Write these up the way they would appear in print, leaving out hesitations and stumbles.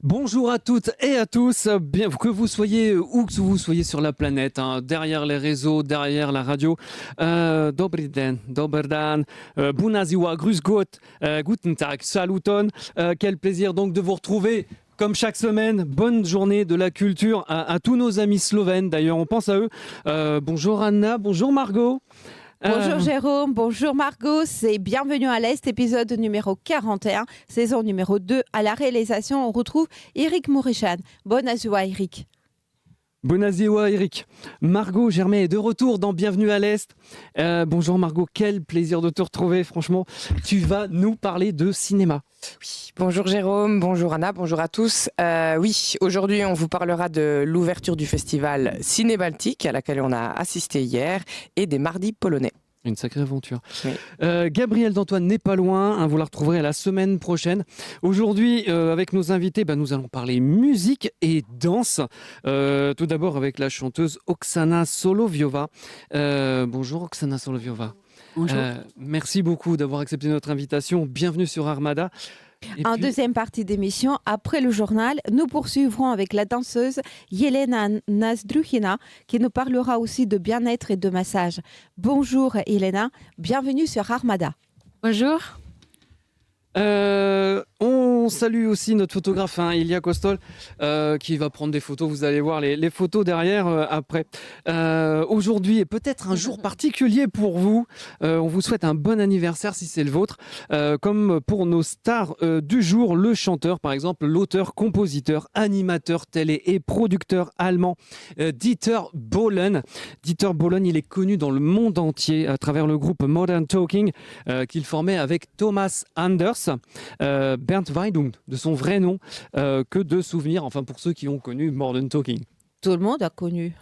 bonjour à toutes et à tous, bien que vous soyez où que vous soyez sur la planète, derrière les réseaux, derrière la radio. Dobry den, dober dan, bună ziua, grüß Gott, guten Tag, saluton. Quel plaisir donc de vous retrouver. Comme chaque semaine, bonne journée de la culture à tous nos amis slovènes. D'ailleurs, on pense à eux. Bonjour Anna, bonjour Margot. Bonjour Jérôme, bonjour Margot, c'est Bienvenue à l'Est, épisode numéro 41, saison numéro 2. À la réalisation, on retrouve Eric Mourichan. Bonne joie Eric. Bonne ziua Eric. Margot Germain est de retour dans Bienvenue à l'Est. Bonjour Margot, quel plaisir de te retrouver. Franchement, tu vas nous parler de cinéma. Oui, bonjour Jérôme, bonjour Anna, bonjour à tous. Oui, aujourd'hui on vous parlera de l'ouverture du festival Ciné Baltique à laquelle on a assisté hier et des mardis polonais. Une sacrée aventure. Oui. Gabrielle d'Antoine n'est pas loin, vous la retrouverez la semaine prochaine. Aujourd'hui, avec nos invités, nous allons parler musique et danse. Tout d'abord avec la chanteuse Oksana Soloviova. Bonjour Oksana Soloviova. Bonjour. Merci beaucoup d'avoir accepté notre invitation. Bienvenue sur Armada. En deuxième partie d'émission, après le journal, nous poursuivrons avec la danseuse Yelena Nazdruhina qui nous parlera aussi de bien-être et de massage. Bonjour Yelena, bienvenue sur Armada. Bonjour. On salue aussi notre photographe Ilia Kostol qui va prendre des photos, vous allez voir les photos derrière après. Aujourd'hui est peut-être un jour particulier pour vous, on vous souhaite un bon anniversaire si c'est le vôtre, comme pour nos stars du jour, le chanteur par exemple, l'auteur, compositeur, animateur télé et producteur allemand Dieter Bohlen. Dieter Bohlen, il est connu dans le monde entier à travers le groupe Modern Talking qu'il formait avec Thomas Anders, Bernd Weidung, de son vrai nom, que de souvenirs, enfin pour ceux qui ont connu Modern Talking. Tout le monde a connu.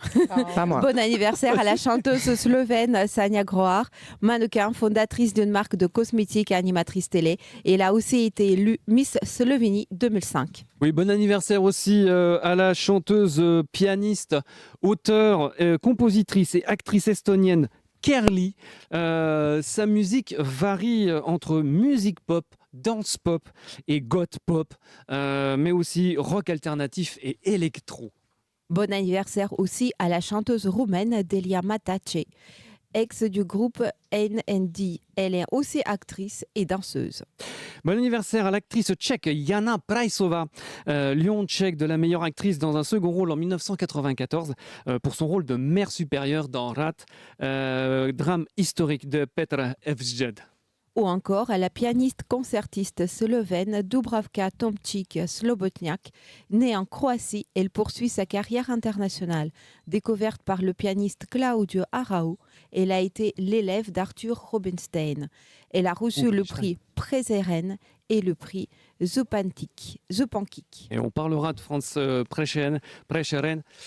Pas moi. Bon anniversaire à la chanteuse slovène Sanja Grohar, mannequin, fondatrice d'une marque de cosmétiques et animatrice télé. Et elle a aussi été élue Miss Slovénie 2005. Oui, bon anniversaire aussi à la chanteuse, pianiste, auteure, compositrice et actrice estonienne Kerli. Sa musique varie entre musique pop, dance pop et goth pop, mais aussi rock alternatif et électro. Bon anniversaire aussi à la chanteuse roumaine Delia Matache, ex du groupe NND. Elle est aussi actrice et danseuse. Bon anniversaire à l'actrice tchèque Jana Praisová, lion tchèque de la meilleure actrice dans un second rôle en 1994 pour son rôle de mère supérieure dans Rat, drame historique de Petr Evžed. Ou encore à la pianiste concertiste slovène Dubravka Tomčík-Slobotňák. Née en Croatie, elle poursuit sa carrière internationale. Découverte par le pianiste Claudio Arrau, elle a été l'élève d'Arthur Rubinstein. Elle a reçu le prix Prézeren et le prix Zupančič. Et on parlera de Franz Prešeren,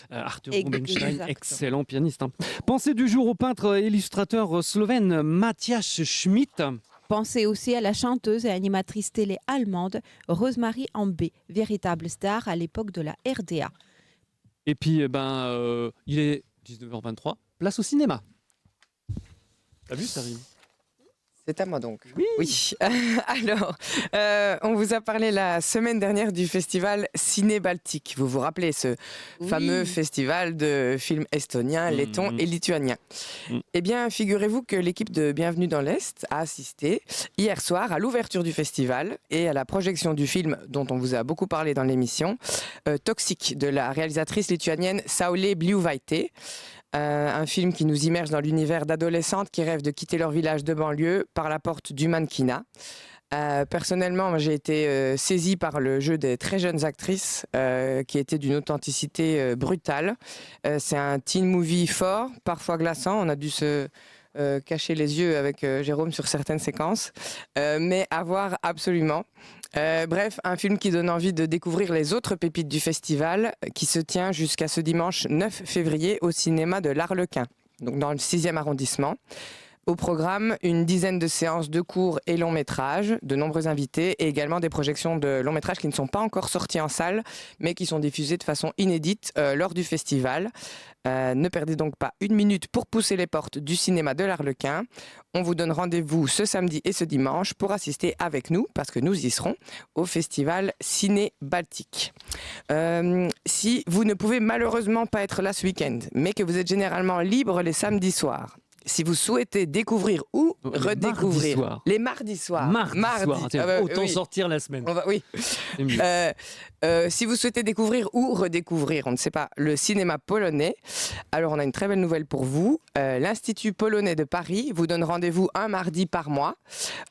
Arthur Rubinstein, excellent pianiste. Pensée du jour au peintre illustrateur slovène Matyáš Schmidt. Pensez aussi à la chanteuse et animatrice télé allemande Rosemarie Ambé, véritable star à l'époque de la RDA. Et puis, il est 19h23, place au cinéma. T'as vu, ça rime? C'est à moi donc. Oui. Alors, on vous a parlé la semaine dernière du festival Ciné Baltique. Vous vous rappelez ce fameux festival de films estoniens, lettons et lituaniens. Eh bien, figurez-vous que l'équipe de Bienvenue dans l'Est a assisté hier soir à l'ouverture du festival et à la projection du film dont on vous a beaucoup parlé dans l'émission, Toxic, de la réalisatrice lituanienne Saulė Bliuvaitė. Un film qui nous immerge dans l'univers d'adolescentes qui rêvent de quitter leur village de banlieue par la porte du mannequinat. Personnellement, j'ai été saisie par le jeu des très jeunes actrices qui étaient d'une authenticité brutale. C'est un teen movie fort, parfois glaçant. On a dû se cacher les yeux avec Jérôme sur certaines séquences, mais à voir absolument. Bref, un film qui donne envie de découvrir les autres pépites du festival qui se tient jusqu'à ce dimanche 9 février au cinéma de l'Arlequin, donc dans le 6e arrondissement. Au programme, une dizaine de séances de courts et longs métrages, de nombreux invités et également des projections de longs métrages qui ne sont pas encore sortis en salle, mais qui sont diffusés de façon inédite lors du festival. Ne perdez donc pas une minute pour pousser les portes du cinéma de l'Arlequin. On vous donne rendez-vous ce samedi et ce dimanche pour assister avec nous, parce que nous y serons, au festival Ciné Baltique. Si vous ne pouvez malheureusement pas être là ce week-end, mais que vous êtes généralement libre les samedis soirs, si vous souhaitez découvrir ou redécouvrir les mardis soirs, autant sortir la semaine. Oui. Si vous souhaitez découvrir ou redécouvrir, on ne sait pas, le cinéma polonais, alors on a une très belle nouvelle pour vous. L'Institut polonais de Paris vous donne rendez-vous un mardi par mois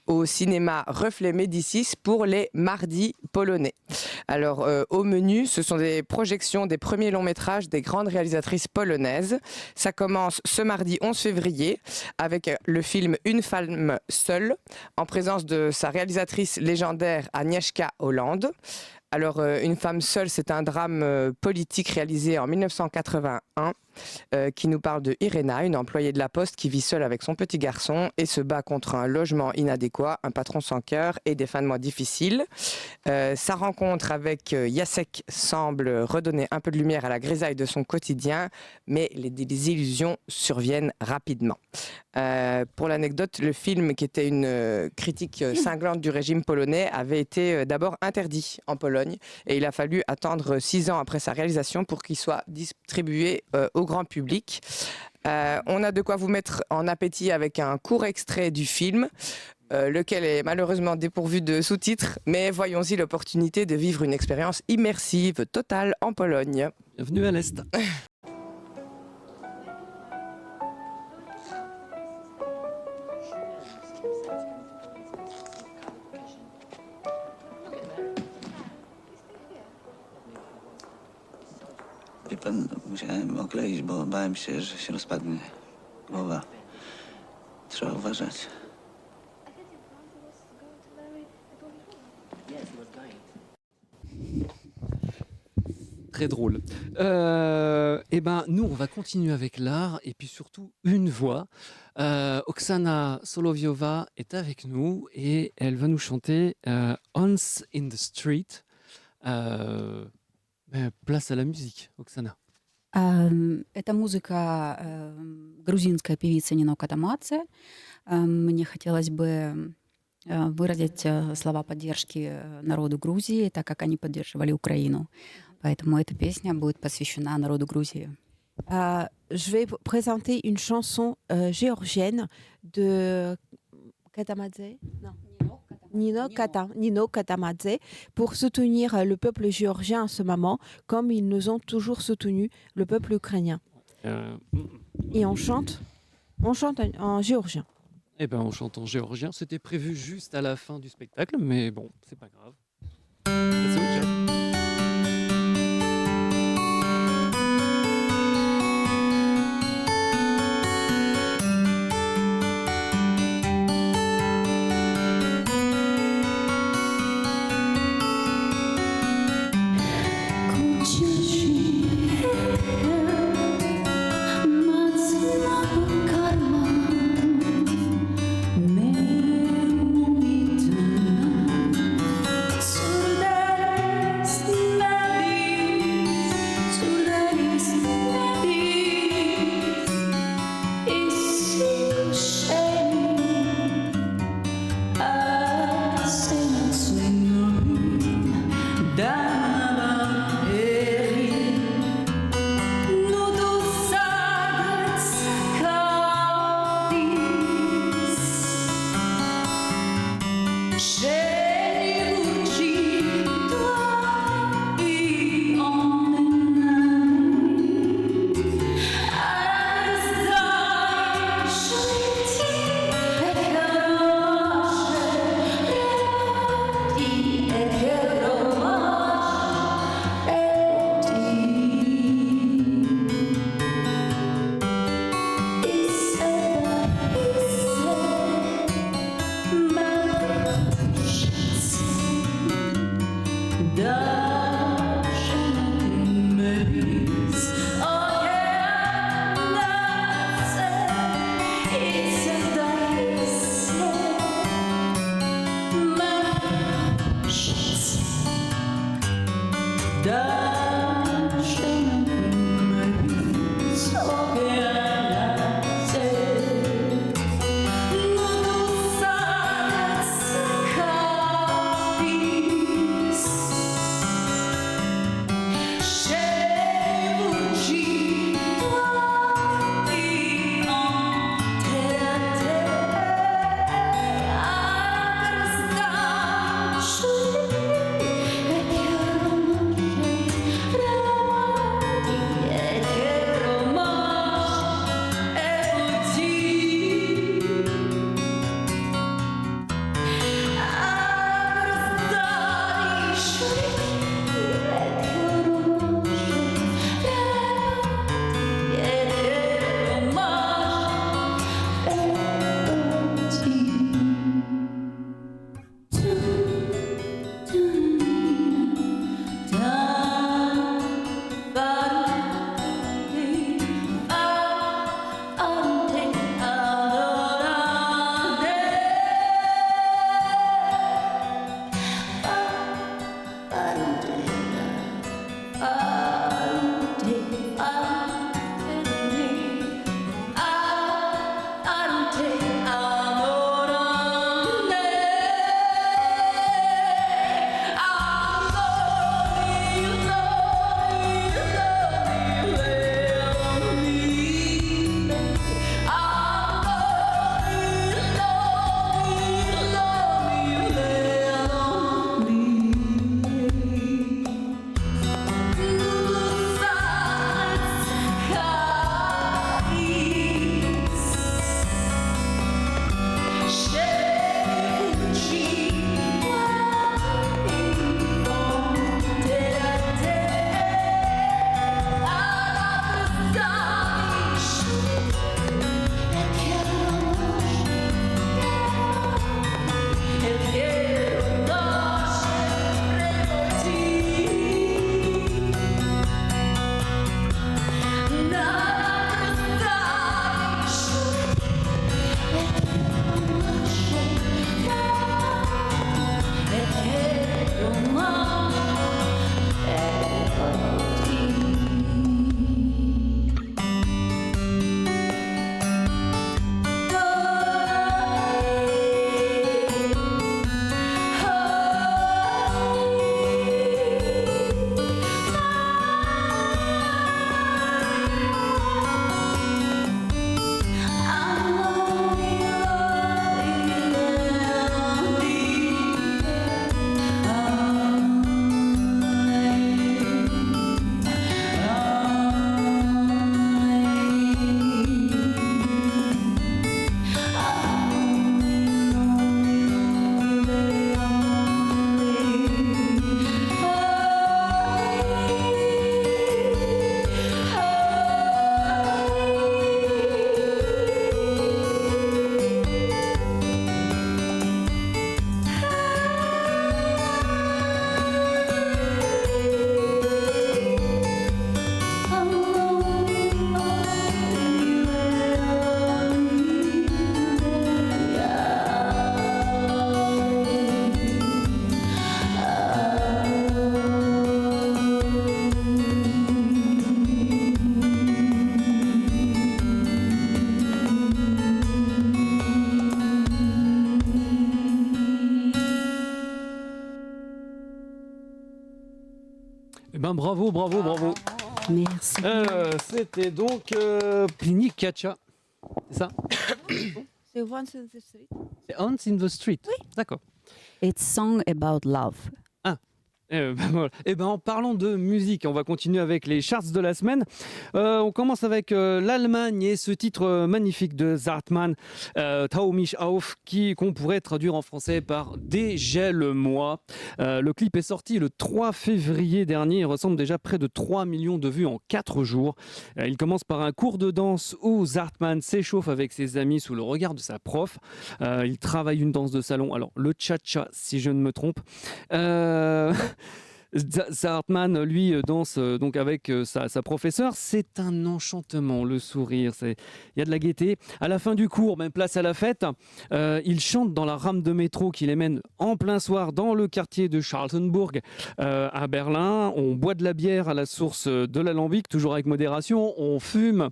au cinéma Reflet Médicis pour les mardis polonais. Alors au menu, ce sont des projections des premiers longs métrages des grandes réalisatrices polonaises. Ça commence ce mardi 11 février avec le film Une femme seule, en présence de sa réalisatrice légendaire Agnieszka Holland. Alors, Une femme seule, c'est un drame politique réalisé en 1981 qui nous parle de Irena, une employée de la Poste qui vit seule avec son petit garçon et se bat contre un logement inadéquat, un patron sans cœur et des fins de mois difficiles. Sa rencontre avec Jacek semble redonner un peu de lumière à la grisaille de son quotidien, mais les illusions surviennent rapidement. Pour l'anecdote, le film, qui était une critique cinglante du régime polonais, avait été d'abord interdit en Pologne et il a fallu attendre 6 ans après sa réalisation pour qu'il soit distribué au grand public. On a de quoi vous mettre en appétit avec un court extrait du film, lequel est malheureusement dépourvu de sous-titres, mais voyons-y l'opportunité de vivre une expérience immersive totale en Pologne. Bienvenue à l'Est. Wie pan, musiałem okleić, bo bałem się, że się rozpadnie głowa. Trzeba uważać. Très drôle. Eh ben, nous, on va continuer avec l'art et puis surtout une voix. Oksana Soloviova est avec nous et elle va nous chanter Ons in the Street. Place à la musique, Oksana. Это музыка грузинской певицы Нино Катамадзе. Мне хотелось бы выразить слова поддержки народу Грузии, так как они поддерживали Украину. Поэтому эта песня будет посвящена народу Грузии. Je vais présenter une chanson géorgienne de Katamadze. Non. Nino Katamadze, pour soutenir le peuple géorgien en ce moment, comme ils nous ont toujours soutenu le peuple ukrainien. Et on chante en géorgien. Eh ben, on chante en géorgien. C'était prévu juste à la fin du spectacle, mais bon, c'est pas grave. Merci beaucoup. ben bravo. Merci. C'était donc Pliny Kacha, c'est ça? C'est Once in the Street. C'est Hans in the Street. Oui. D'accord. It's song about love. Voilà. Et ben en parlant de musique, on va continuer avec les charts de la semaine. On commence avec l'Allemagne et ce titre magnifique de Zartmann, Tau mich auf, qu'on pourrait traduire en français par Dégèle-moi. Le clip est sorti le 3 février dernier. Il ressemble déjà près de 3 millions de vues en 4 jours. Il commence par un cours de danse où Zartmann s'échauffe avec ses amis sous le regard de sa prof. Il travaille une danse de salon, alors le cha-cha si je ne me trompe. Zartmann, lui, danse donc avec sa professeure. C'est un enchantement, le sourire. Il y a de la gaieté. À la fin du cours, même place à la fête, il chante dans la rame de métro qui les mène en plein soir dans le quartier de Charlottenburg à Berlin. On boit de la bière à la source de l'Alembic, toujours avec modération. On fume,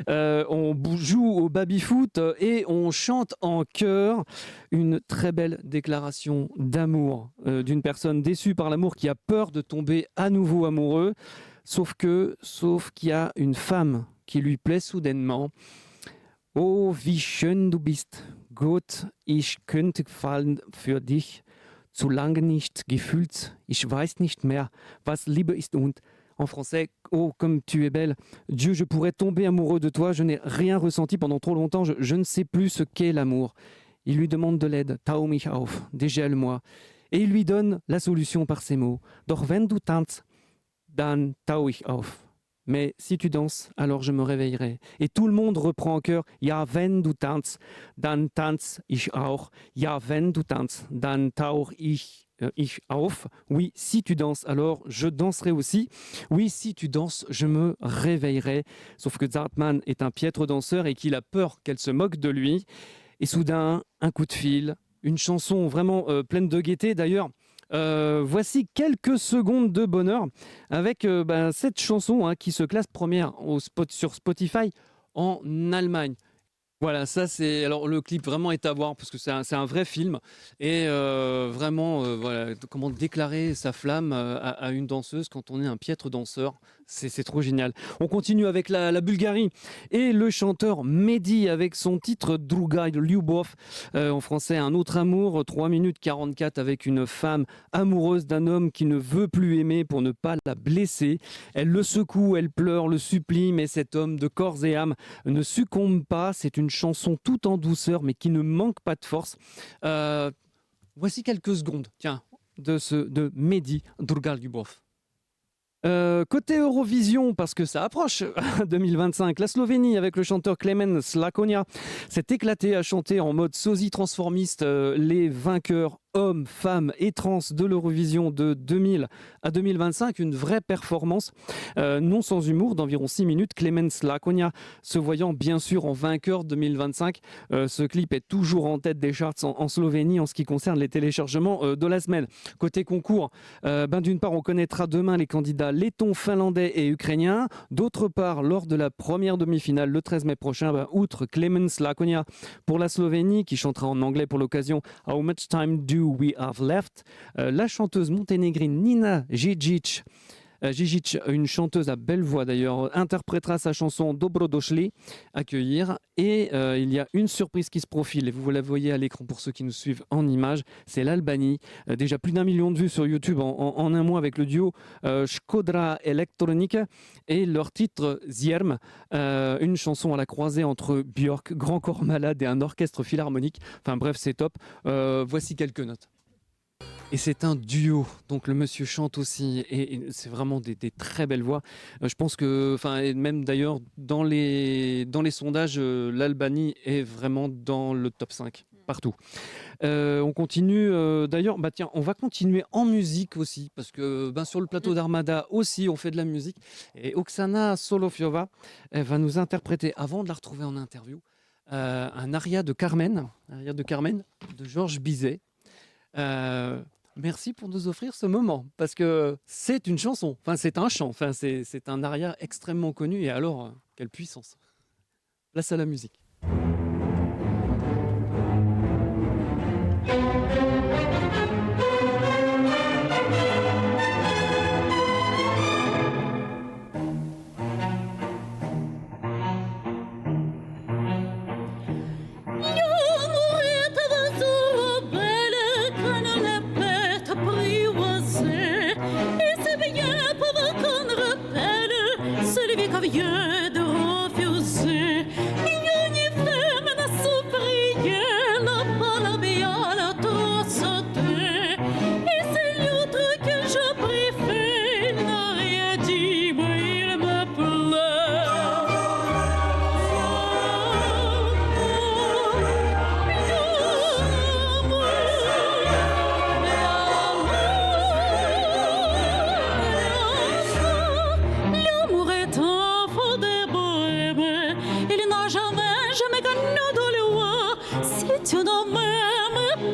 on joue au baby-foot et on chante en chœur une très belle déclaration d'amour d'une personne déçue par l'amour qui a peur de tomber à nouveau amoureux, sauf qu'il y a une femme qui lui plaît soudainement. Oh, wie schön du bist, Gott, ich könnte fallen für dich, zu lange nicht gefühlt, ich weiß nicht mehr, was Liebe ist und... En français, oh, comme tu es belle, Dieu, je pourrais tomber amoureux de toi, je n'ai rien ressenti pendant trop longtemps, je ne sais plus ce qu'est l'amour. Il lui demande de l'aide, Tau mich auf, dégèle-moi. Et il lui donne la solution par ces mots. Doch wenn du tanzt, dann tau ich auf. Mais si tu danses, alors je me réveillerai. Et tout le monde reprend en chœur. Ja, wenn du tanzt, dann tanz ich auch. Ja, wenn du tanzt, dann tauch ich auf. Oui, si tu danses, alors je danserai aussi. Oui, si tu danses, je me réveillerai. Sauf que Zartmann est un piètre danseur et qu'il a peur qu'elle se moque de lui. Et soudain, un coup de fil, une chanson vraiment pleine de gaieté. D'ailleurs, voici quelques secondes de bonheur avec cette chanson qui se classe première sur Spotify en Allemagne. Voilà, ça c'est... Alors le clip vraiment est à voir parce que c'est un vrai film et vraiment, voilà, comment déclarer sa flamme à une danseuse quand on est un piètre danseur, c'est trop génial. On continue avec la Bulgarie et le chanteur Mehdi avec son titre Druga Lyubov, en français Un autre amour, 3 minutes 44 avec une femme amoureuse d'un homme qui ne veut plus aimer pour ne pas la blesser. Elle le secoue, elle pleure, le supplie, mais cet homme de corps et âme ne succombe pas. C'est une chanson tout en douceur mais qui ne manque pas de force. Voici quelques secondes, tiens, de Mehdi Druga Lyubov. Côté Eurovision, parce que ça approche 2025, la Slovénie avec le chanteur Klemen Slakonia s'est éclaté à chanter en mode sosie transformiste les vainqueurs hommes, femmes et trans de l'Eurovision de 2000 à 2025, une vraie performance non sans humour d'environ 6 minutes. Klemen Slakonia se voyant bien sûr en vainqueur 2025. Ce clip est toujours en tête des charts en Slovénie en ce qui concerne les téléchargements de la semaine. Côté concours, d'une part on connaîtra demain les candidats lettons, finlandais et ukrainiens. D'autre part, lors de la première demi-finale le 13 mai prochain, outre Klemen Slakonia pour la Slovénie qui chantera en anglais pour l'occasion How Much Time Do We Have Left, la chanteuse monténégrine Nina Žižić, une chanteuse à belle voix d'ailleurs, interprétera sa chanson Dobrodošli, accueillir, et il y a une surprise qui se profile, et vous la voyez à l'écran pour ceux qui nous suivent en images, c'est l'Albanie, déjà plus d'1 million de vues sur YouTube en un mois avec le duo Škodra Elektronika et leur titre Zierm, une chanson à la croisée entre Björk, Grand Corps Malade et un orchestre philharmonique, enfin bref c'est top. Voici quelques notes. Et c'est un duo, donc le monsieur chante aussi, et c'est vraiment des très belles voix. Je pense que, et même d'ailleurs, dans les sondages, l'Albanie est vraiment dans le top 5, partout. On continue, d'ailleurs, on va continuer en musique aussi, parce que sur le plateau d'Armada aussi, on fait de la musique. Et Oksana Solofiova, elle va nous interpréter, avant de la retrouver en interview, un aria de Carmen, de Georges Bizet. Merci pour nous offrir ce moment, parce que c'est une chanson, c'est un chant, c'est un aria extrêmement connu, et alors, quelle puissance. Place à la musique.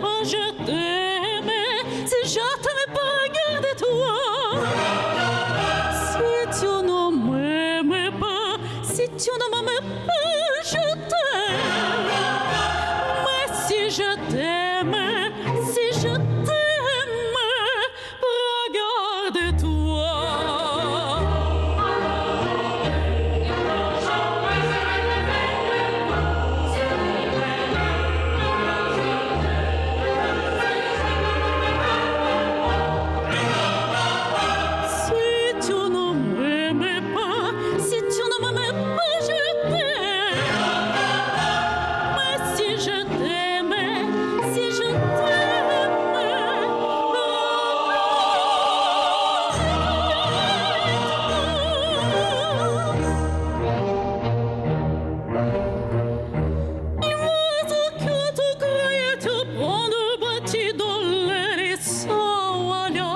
pas, je t'aime. Si je t'aimais pas, regarde-toi. Si tu ne m'aimais pas, si tu ne m'aimais pas, je t'aime. Mais si je t'aime, si je t'aime, regarde-toi. Si tu ne m'aimais pas, si tu ne m'aimais pas, je t'aime. Mais si je t'aimais, si je t'aimais, que tu croyais te prendre bâti dans l'air et voilà.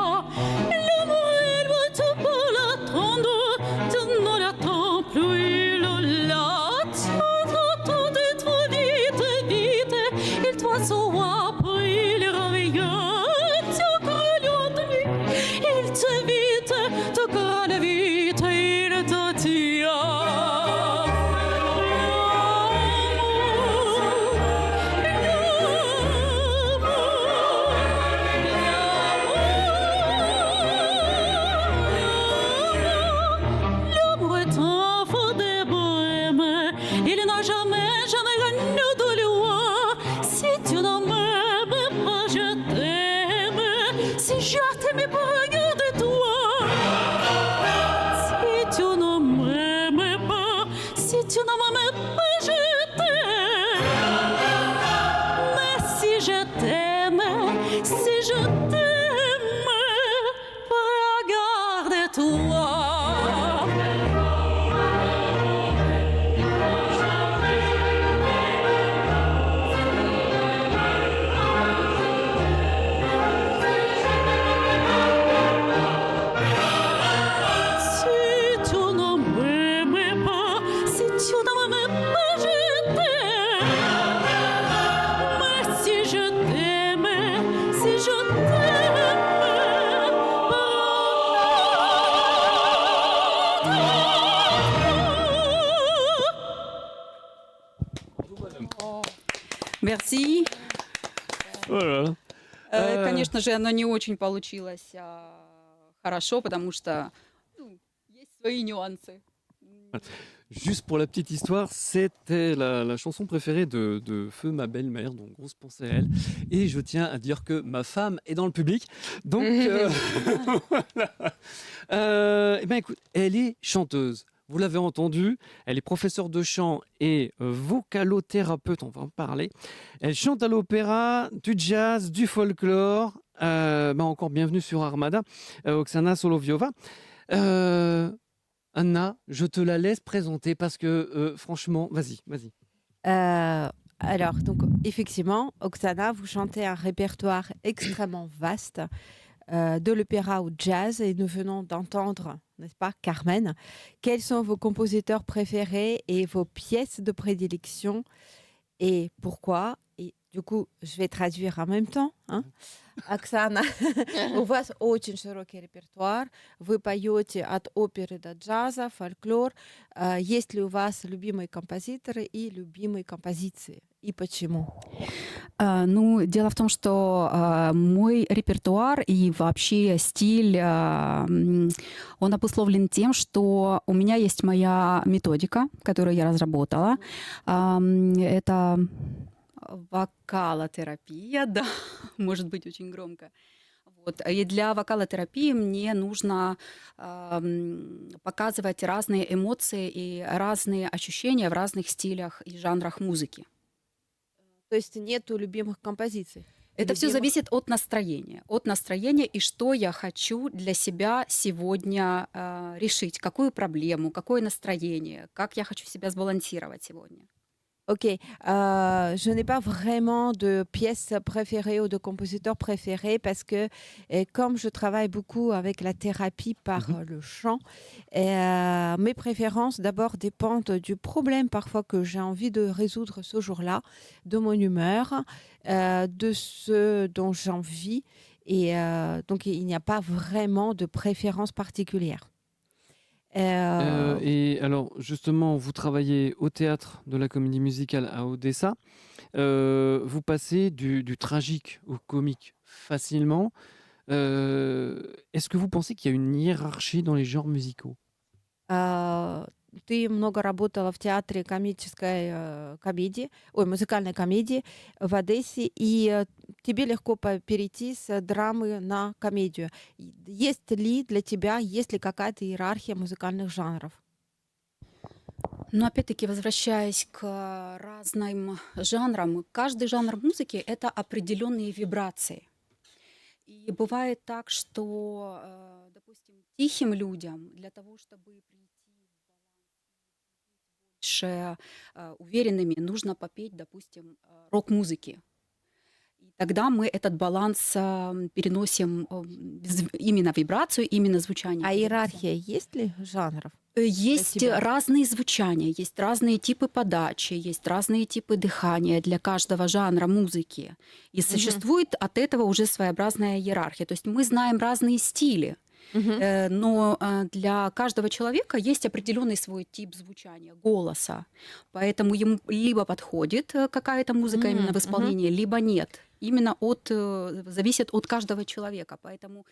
L'amour, il va te pas l'attendre, tu ne l'attends plus, il l'attend. Tout vite, vite, il doit savoir, puis il revient. Tu crois lui, il t'évite, tu crois vite, il te tient. L'amour est un faux des bohèmes, il n'a jamais, jamais gagné de loin. Si tu ne m'aimes pas, je t'aime. Si je t'aimais pas, regarde-toi. Si tu ne m'aimais pas, si tu ne m'aimais pas, je t'aime. Mais si je t'aime, si je t'aime, regarde-toi. Si tu ne m'aimais pas, si tu ne m'aimais pas, je t'aime. Mais si je t'aimais, si je t'aimais, Merci. Oh là là. Конечно же, оно не очень получилось хорошо, потому что есть свои нюансы. Juste pour la petite histoire, c'était la chanson préférée de Feu, ma belle-mère, donc grosse pensée à elle. Et je tiens à dire que ma femme est dans le public. Donc, voilà. Eh ben, écoute, elle est chanteuse. Vous l'avez entendu, elle est professeure de chant et vocalothérapeute, on va en parler. Elle chante à l'opéra, du jazz, du folklore. Encore bienvenue sur Armada, Oksana Soloviova. Anna, je te la laisse présenter parce que franchement, vas-y. Alors, donc, effectivement, Oksana, vous chantez un répertoire extrêmement vaste, de l'opéra au jazz, et nous venons d'entendre, n'est-ce pas, Carmen. Quels sont vos compositeurs préférés et vos pièces de prédilection et pourquoi? Et du coup, je vais traduire en même temps. Hein? Оксана, у вас очень широкий репертуар. Вы поете от оперы до джаза, фольклор. Есть ли у вас любимые композиторы и любимые композиции? И почему? Ну, дело в том, что мой репертуар и вообще стиль, он обусловлен тем, что у меня есть моя методика, которую я разработала. Это вокалотерапия, да, может быть очень громко. Вот. И для вокалотерапии мне нужно показывать разные эмоции и разные ощущения в разных стилях и жанрах музыки. То есть нету любимых композиций? Это все зависит от настроения и что я хочу для себя сегодня решить, какую проблему, какое настроение, как я хочу себя сбалансировать сегодня. Ok, je n'ai pas vraiment de pièces préférées ou de compositeurs préférés parce que comme je travaille beaucoup avec la thérapie par Mhm. le chant, mes préférences d'abord dépendent du problème parfois que j'ai envie de résoudre ce jour-là, de mon humeur, de ce dont j'ai envie. Et donc il n'y a pas vraiment de préférence particulière. Euh, Et alors, justement, vous travaillez au théâtre de la comédie musicale à Odessa. Vous passez du tragique au comique facilement. Est-ce que vous pensez qu'il y a une hiérarchie dans les genres musicaux? А, Ты много работала в театре комической комедии, музыкальной комедии в Одессе, и тебе легко перейти с драмы на комедию. Есть ли для тебя, есть ли какая-то иерархия музыкальных жанров? Но опять-таки, возвращаясь к разным жанрам, каждый жанр музыки — это определенные вибрации. И бывает так, что, допустим, тихим людям для того, чтобы прийти больше уверенными, нужно попеть, допустим, рок-музыки. И тогда мы этот баланс переносим именно вибрацию, именно звучание. А иерархия есть ли жанров? Есть тебя? разные звучания, есть разные типы подачи, есть разные типы дыхания для каждого жанра музыки. И существует от этого уже своеобразная иерархия. То есть мы знаем разные стили, но для каждого человека есть определенный свой тип звучания, голоса. Поэтому ему либо подходит какая-то музыка именно в исполнении, либо нет. Именно зависит от каждого человека. Поэтому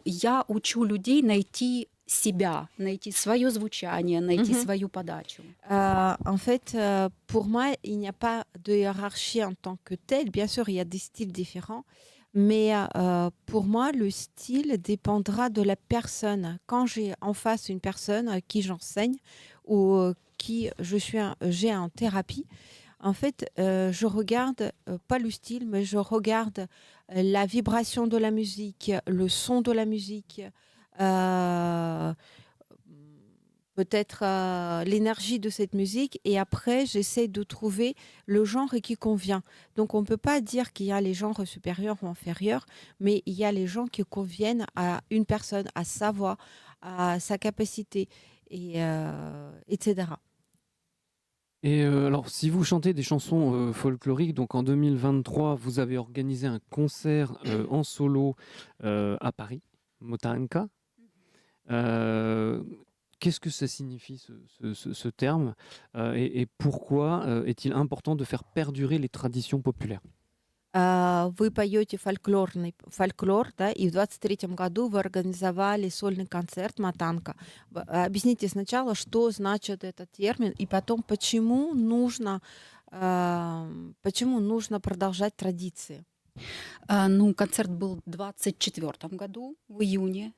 я учу людей найти себя, найти свое звучание, найти свою подачу. En fait, pour moi, il n'y a pas de hiérarchie en tant que telle. Bien sûr, il y a des styles différents, mais pour moi, le style dépendra de la personne. Quand j'ai en face une personne à qui j'enseigne ou qui j'ai en thérapie, en fait, je regarde pas le style, mais je regarde la vibration de la musique, le son de la musique. euh, Peut-être l'énergie de cette musique et après j'essaie de trouver le genre qui convient. Donc on ne peut pas dire qu'il y a les genres supérieurs ou inférieurs, mais il y a les gens qui conviennent à une personne, à sa voix, à sa capacité, etc. Et alors, si vous chantez des chansons folkloriques, donc en 2023, vous avez organisé un concert en solo à Paris, Motanka. Qu'est-ce que ça signifie ce terme et pourquoi est-il important de faire perdurer les traditions populaires? Вы поете фольклор, да, и в 23-м году вы организовали сольный концерт «Матанка». Объясните сначала, что значит этот термин, и потом, почему нужно продолжать традиции. Концерт был в 2024 году, в июне.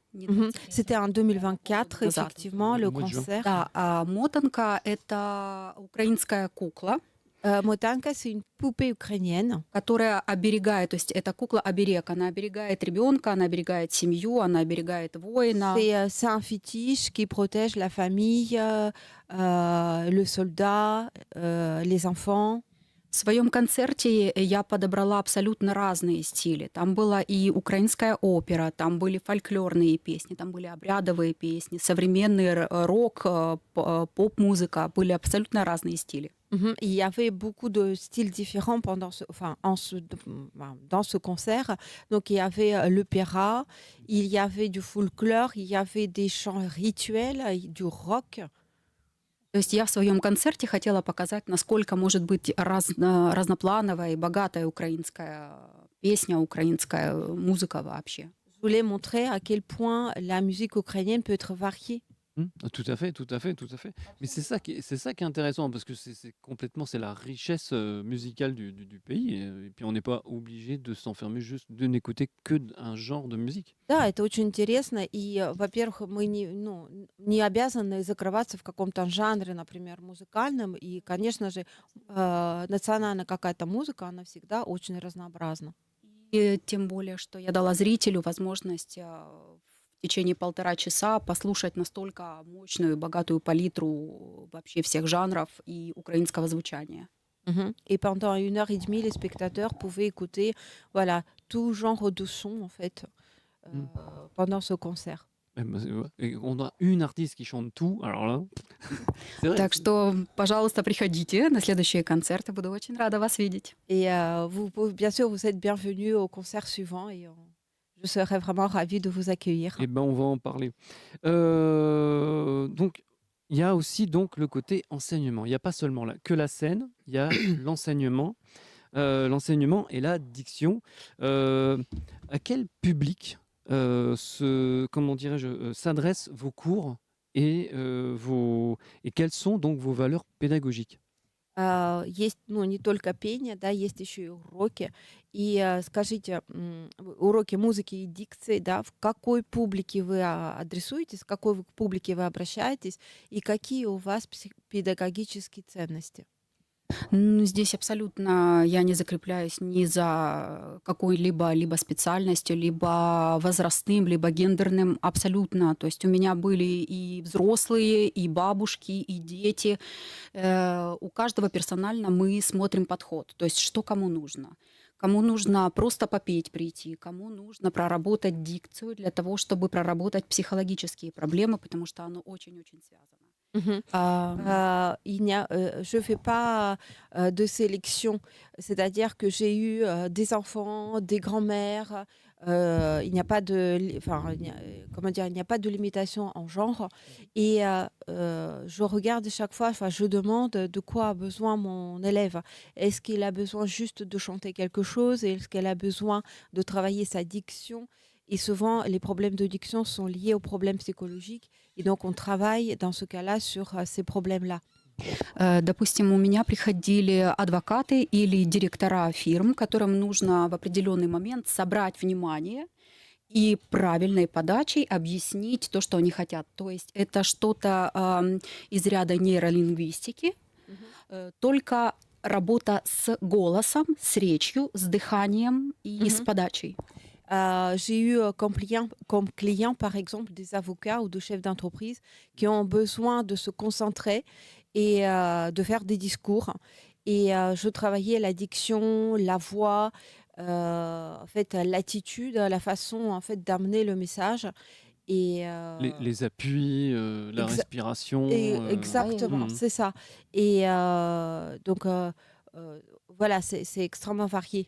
C'était en 2024, effectivement, le mois de juin. concert. Да, а мотанка — это украинская кукла, Мотанка, c'est une poupée ukrainienne. которая оберегает, то есть это кукла-оберег, она оберегает ребенка, она оберегает семью, она оберегает воина. C'est un fétiche qui protège la famille, le soldat, les enfants. В своем концерте я подобрала абсолютно разные стили. Там была и украинская опера, там были фольклорные песни, там были обрядовые песни, современный рок, поп-музыка, были абсолютно разные стили. Il y avait beaucoup de styles différents dans ce concert. Donc, il y avait l'opéra, il y avait du folklore, il y avait des chants rituels, du rock. То есть я в своем концерте хотела показать, насколько может быть разноплановая и богатая украинская песня, украинская музыка вообще. Je voulais montrer à quel point la musique ukrainienne peut être variée. Tout à fait, tout à fait, tout à fait. Mais c'est ça qui est intéressant parce que c'est la richesse musicale du pays et puis on n'est pas obligé de s'enfermer juste de n'écouter que un genre de musique. Да, это очень интересно. И, во-первых, мы не обязаны закрываться в каком-то жанре, например, музыкальном. И, конечно же, национальная какая-то музыка, она всегда очень разнообразна. И тем более, что я дала зрителю возможность в в tечение 1,5 часа послушать настолько мощную, богатую палитру вообще всех жанров и украинского звучания. Et pendant 1 heure et demie, les spectateurs pouvaient écouter voilà, tout genre de son en fait Mm. pendant ce concert. Et on a une artiste qui chante tout, alors là, c'est vrai. Так что, пожалуйста, приходите на следующие концерты. Буду очень рада вас видеть. Et bien sûr, vous êtes bienvenus au concert suivant et je serais vraiment ravie de vous accueillir. Eh ben, on va en parler. Donc, il y a aussi donc le côté enseignement. Il n'y a pas seulement que la scène, il y a l'enseignement et la diction. À quel public comment dirais-je, s'adressent vos cours et quelles sont donc vos valeurs pédagogiques? Есть, не только пение, да, есть еще и уроки. И скажите, уроки музыки и дикции, да, в какой публике вы адресуетесь, к какой публике вы обращаетесь, и какие у вас педагогические ценности? Здесь абсолютно я не закрепляюсь ни за какой-либо специальностью, либо возрастным, либо гендерным, абсолютно. То есть у меня были и взрослые, и бабушки, и дети. У каждого персонально мы смотрим подход, то есть что кому нужно. Кому нужно просто попеть прийти, кому нужно проработать дикцию для того, чтобы проработать психологические проблемы, потому что оно очень-очень связано. Je ne fais pas de sélection, c'est-à-dire que j'ai eu des enfants, des grands-mères. Il n'y a pas il n'y a pas de limitation en genre. Et je regarde chaque fois, je demande de quoi a besoin mon élève. Est-ce qu'il a besoin juste de chanter quelque chose? Est-ce qu'elle a besoin de travailler sa diction? Et souvent, les problèmes de diction sont liés aux problèmes psychologiques. Et donc, on travaille dans ce cas-là sur ces problèmes-là. Допустим, у меня приходили адвокаты или директора фирм, которым нужно в определенный момент собрать внимание и правильной подачей объяснить то, что они хотят. То есть это что-то из ряда нейролингвистики, только работа с голосом, с речью, с дыханием и с подачей. J'ai eu comme client, par exemple, des avocats ou de chefs d'entreprise qui ont besoin de se concentrer et de faire des discours. Et je travaillais la diction, la voix, en fait, l'attitude, la façon en fait, d'amener le message. Et, les appuis, la respiration. Exactement, c'est ça. Et donc, voilà, c'est extrêmement varié.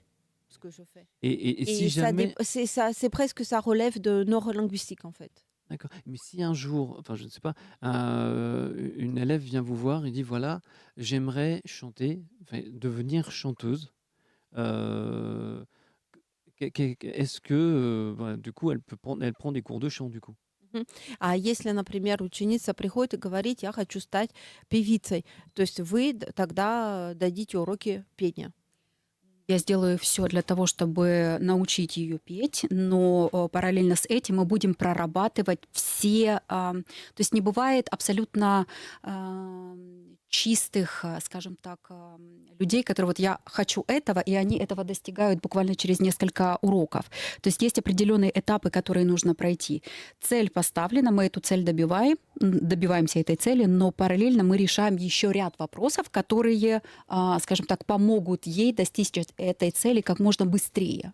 Ce que je fais. Et si jamais... c'est presque ça relève de neurolinguistique en fait. D'accord. Mais si un jour, enfin je ne sais pas, une élève vient vous voir et dit voilà, j'aimerais chanter, devenir chanteuse, est-ce que du coup elle prend des cours de chant du coup? А если, например, ученица приходит и говорит, я хочу стать певицей, то есть вы тогда дадите уроки пения? Я сделаю все для того, чтобы научить ее петь, но параллельно с этим мы будем прорабатывать все... То есть не бывает абсолютно чистых, скажем так, людей, которые вот я хочу этого, и они этого достигают буквально через несколько уроков. То есть есть определенные этапы, которые нужно пройти. Цель поставлена, мы эту цель добиваемся этой цели, но параллельно мы решаем еще ряд вопросов, которые, скажем так, помогут ей достичь этой цели как можно быстрее.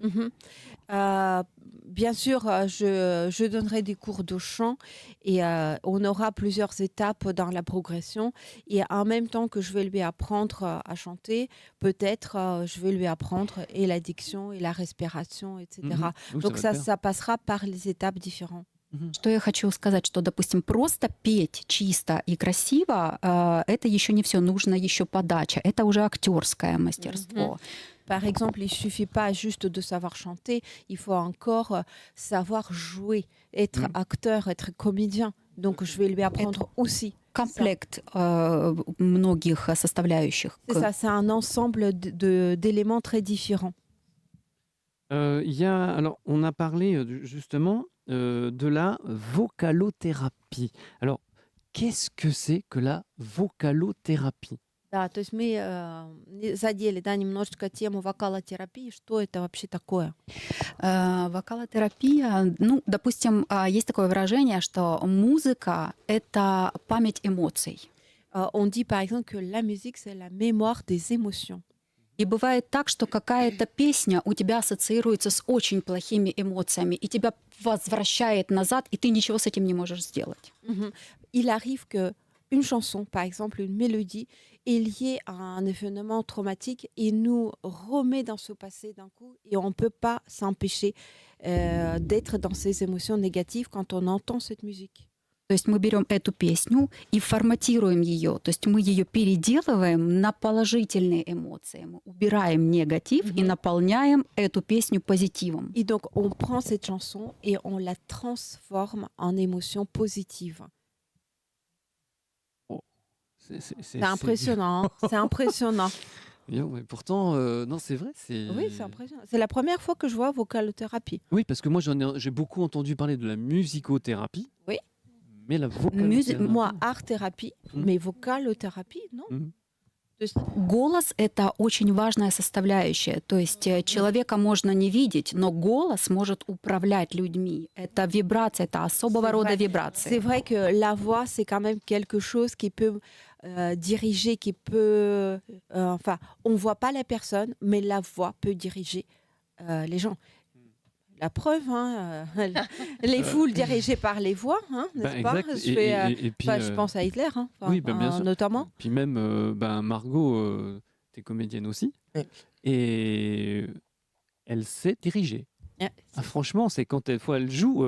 Bien sûr, je donnerai des cours de chant et on aura plusieurs étapes dans la progression. Et en même temps que je vais lui apprendre à chanter, peut-être je vais lui apprendre et la diction et la respiration, etc. Oui, Donc ça ça passera par les étapes différentes. Что я хочу сказать, что, допустим, просто петь чисто и красиво, это еще не все, нужно еще подача, это уже актерское мастерство. Par exemple, il ne suffit pas juste de savoir chanter, il faut encore savoir jouer, être acteur, être comédien. Donc, je vais lui apprendre aussi. Комплект многих составляющих. C'est ça, c'est un ensemble d'éléments très différents. Alors, on a parlé justement de la vocalothérapie. Alors, qu'est-ce que c'est que la vocalothérapie? Да, то есть мы задели, да, немножечко тему вокалотерапии. Что это вообще такое? Вокалотерапия, ну, допустим, есть такое выражение, что музыка — это память эмоций. On dit par exemple que la musique, c'est la mémoire des émotions. И бывает так, что какая-то песня у тебя ассоциируется с очень плохими эмоциями, и тебя возвращает назад, и ты ничего с этим не можешь сделать. Mhm. Il arrive que une chanson, par exemple une mélodie, est liée à un événement traumatique et nous remet dans ce passé d'un coup et on ne peut pas s'empêcher d'être dans ces émotions négatives quand on entend cette musique. То есть мы берем эту песню и форматируем ее, то есть мы ее переделываем на положительные эмоции, мы убираем негатив и наполняем эту песню позитивом. Et donc on prend cette chanson et on la transforme en émotions positives. C'est impressionnant, hein. C'est impressionnant. Mais pourtant, non, c'est vrai. Oui, c'est impressionnant. C'est la première fois que je vois vocalothérapie. Oui, parce que moi, j'ai beaucoup entendu parler de la musicothérapie. Oui. Mais la vocalothérapie... Moi, art-thérapie, mais vocalothérapie, non. То есть голос — это очень важная составляющая. То есть человека можно не видеть, но голос может управлять людьми. Это вибрация, это особого рода вибрация. C'est vrai que la voix, c'est quand même quelque chose qui peut diriger, qui peut... enfin, on ne voit pas la personne, mais la voix peut diriger les gens. La preuve, hein, les foules dirigées par les voix, hein, n'est-ce pas? Exact. Je, puis, je pense à Hitler, hein, oui, bien sûr. notamment. Puis même, Margot, t'es comédienne aussi, et elle sait diriger. Ah, franchement, c'est quand des fois elle joue,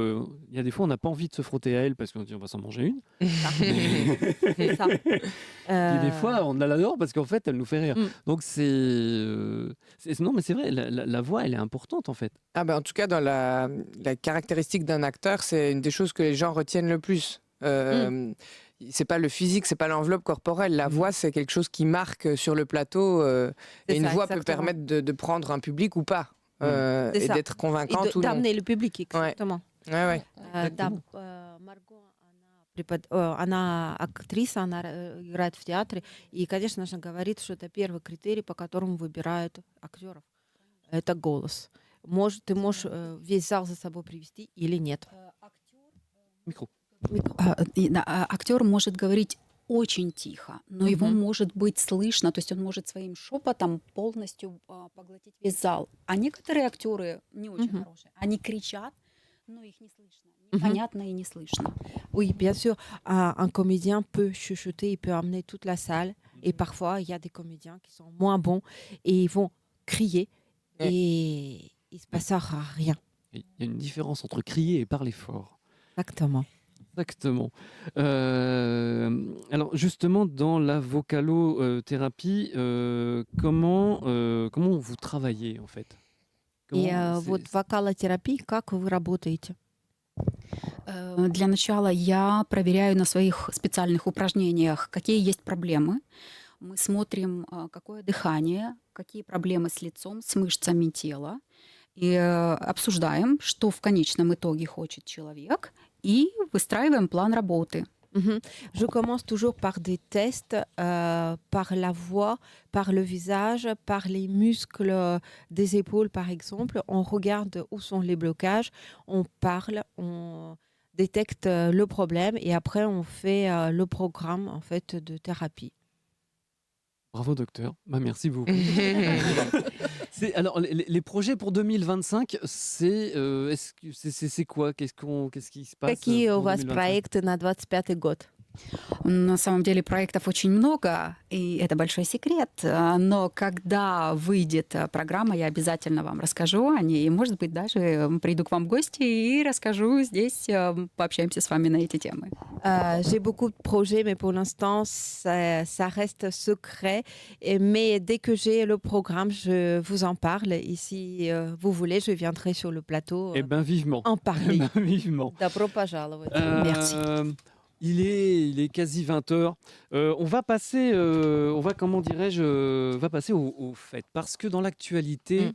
il y a des fois on n'a pas envie de se frotter à elle parce qu'on dit on va s'en manger une. C'est ça. Et des fois on l'adore parce qu'en fait elle nous fait rire. Donc non, mais c'est vrai, la voix elle est importante en fait. Ah ben, en tout cas, dans la caractéristique d'un acteur, c'est une des choses que les gens retiennent le plus. C'est pas le physique, c'est pas l'enveloppe corporelle. La voix, c'est quelque chose qui marque sur le plateau. Et une voix peut permettre de prendre un public ou pas. Et d'être convaincante ou non. D'amener le public, exactement. Ouais. Да, Марго, она актриса, она играет в театре, и, конечно же, говорит, что это первый критерий, по которому выбирают актеров. Это голос. Ты можешь весь зал за собой привести или нет. Micro. Актер может говорить очень тихо, но его может быть слышно, то есть он может своим шепотом полностью поглотить весь зал. А некоторые актеры не очень хорошие, они кричат, но их не слышно, непонятно и не слышно. Oui, bien sûr, un comédien peut chuchoter, il peut amener toute la salle, et parfois il y a des comédiens qui sont moins bons et ils vont crier et il se passera rien. Il y a une différence entre crier et parler fort. Exactement. Exactement. Alors justement, dans la vocalothérapie, comment vous travaillez en fait? И вот в вокалотерапии как вы работаете? Для начала я проверяю на своих специальных упражнениях, какие есть проблемы. Мы смотрим, какое дыхание, какие проблемы с лицом, с мышцами тела. И обсуждаем, что в конечном итоге хочет человек, и выстраиваем план работы. Je commence toujours par des tests, par la voix, par le visage, par les muscles des épaules, par exemple. On regarde où sont les blocages, on parle, on détecte le problème et après on fait le programme en fait de thérapie. Bravo docteur, merci beaucoup. Alors les projets pour 2025, c'est quoi? Qu'est-ce qui se passe? Какие у pour вас 2025? проекты на 25 год? На самом деле проектов очень много, и это большой секрет. Но когда выйдет программа, я обязательно вам расскажу о ней. И, может быть, даже приду к вам в гости и расскажу здесь, пообщаемся с вами на эти темы. J'ai beaucoup de projets, mais pour l'instant, ça reste secret. Mais dès que j'ai le programme, je vous en parle. Et si vous voulez, je viendrai sur le plateau Eh ben vivement. en parler. Vivement. Добро пожаловать. Merci. Il est quasi 20h. On va passer, va passer aux fêtes. Parce que dans l'actualité,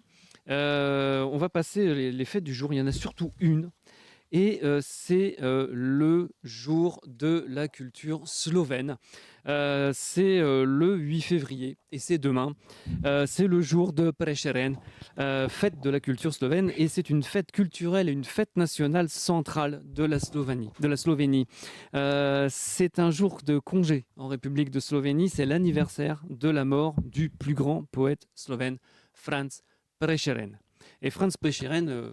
on va passer les fêtes du jour. Il y en a surtout une et c'est le jour de la culture slovène. C'est le 8 février et c'est demain. C'est le jour de Prešeren, fête de la culture slovène, et c'est une fête culturelle et une fête nationale centrale de la Slovénie. C'est un jour de congé en République de Slovénie. C'est l'anniversaire de la mort du plus grand poète slovène, Franz Prešeren. Et Franz Prešeren,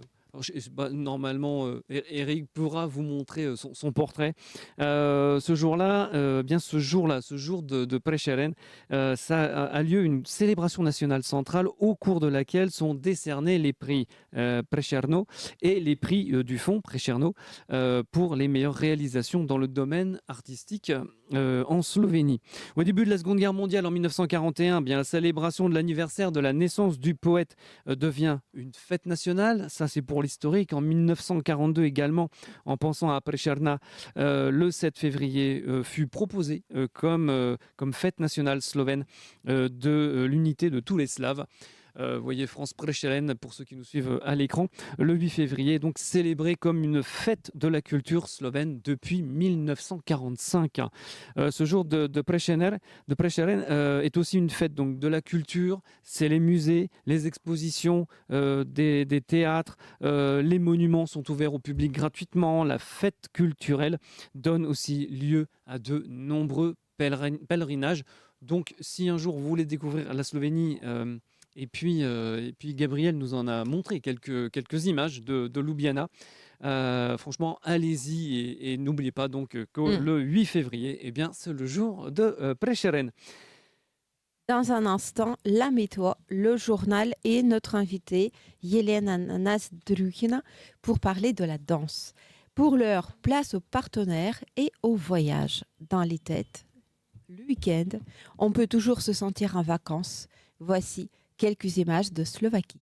normalement, Eric pourra vous montrer son portrait. Ce jour-là, ce jour de Prešeren, ça a lieu une célébration nationale centrale au cours de laquelle sont décernés les prix Prešerno et les prix du fonds Prešerno pour les meilleures réalisations dans le domaine artistique en Slovénie. Au début de la Seconde Guerre mondiale, en 1941, bien, la célébration de l'anniversaire de la naissance du poète devient une fête nationale. Ça, c'est pour l'historique. En 1942 également, en pensant à Prešerna, le 7 février fut proposé comme fête nationale slovène de l'unité de tous les Slaves. Vous voyez Franz Prešeren, pour ceux qui nous suivent à l'écran, le 8 février, donc célébré comme une fête de la culture slovène depuis 1945. Ce jour de Prešeren est aussi une fête donc, de la culture. C'est les musées, les expositions, des théâtres, les monuments sont ouverts au public gratuitement. La fête culturelle donne aussi lieu à de nombreux pèlerinages. Donc si un jour vous voulez découvrir la Slovénie, et puis Gabriel nous en a montré quelques images de Ljubljana. Franchement, allez-y et n'oubliez pas donc que le 8 février, eh bien, c'est le jour de Prešeren. Dans un instant, la météo, le journal et notre invitée Yelena Nasdrukina pour parler de la danse. Pour l'heure, place aux partenaires et aux voyages. Dans les têtes, le week-end, on peut toujours se sentir en vacances. Voici quelques images de Slovaquie.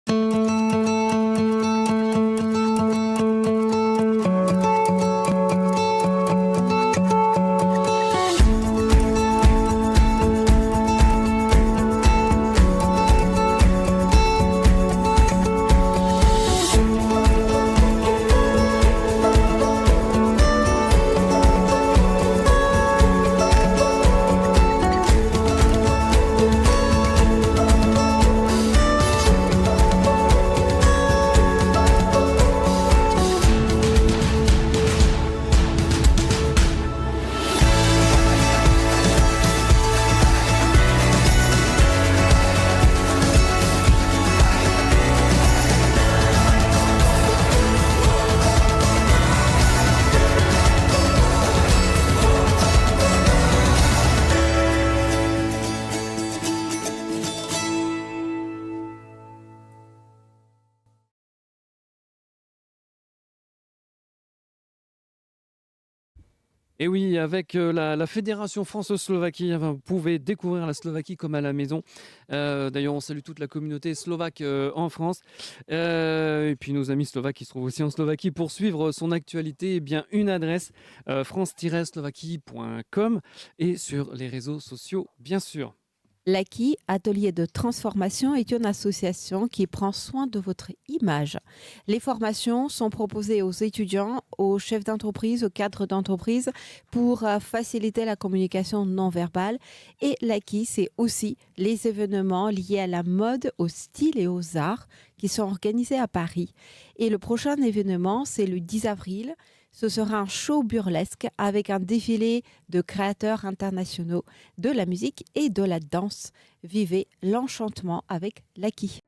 Et oui, avec la Fédération France-Slovaquie, vous pouvez découvrir la Slovaquie comme à la maison. D'ailleurs, on salue toute la communauté slovaque en France. Et puis nos amis slovaques qui se trouvent aussi en Slovaquie. Pour suivre son actualité, eh bien, une adresse, france-slovaquie.com, et sur les réseaux sociaux, bien sûr. L'Aki, atelier de transformation, est une association qui prend soin de votre image. Les formations sont proposées aux étudiants, aux chefs d'entreprise, aux cadres d'entreprise pour faciliter la communication non verbale. Et l'Aki, c'est aussi les événements liés à la mode, au style et aux arts qui sont organisés à Paris. Et le prochain événement, c'est le 10 avril. Ce sera un show burlesque avec un défilé de créateurs internationaux de la musique et de la danse. Vivez l'enchantement avec l'Aki.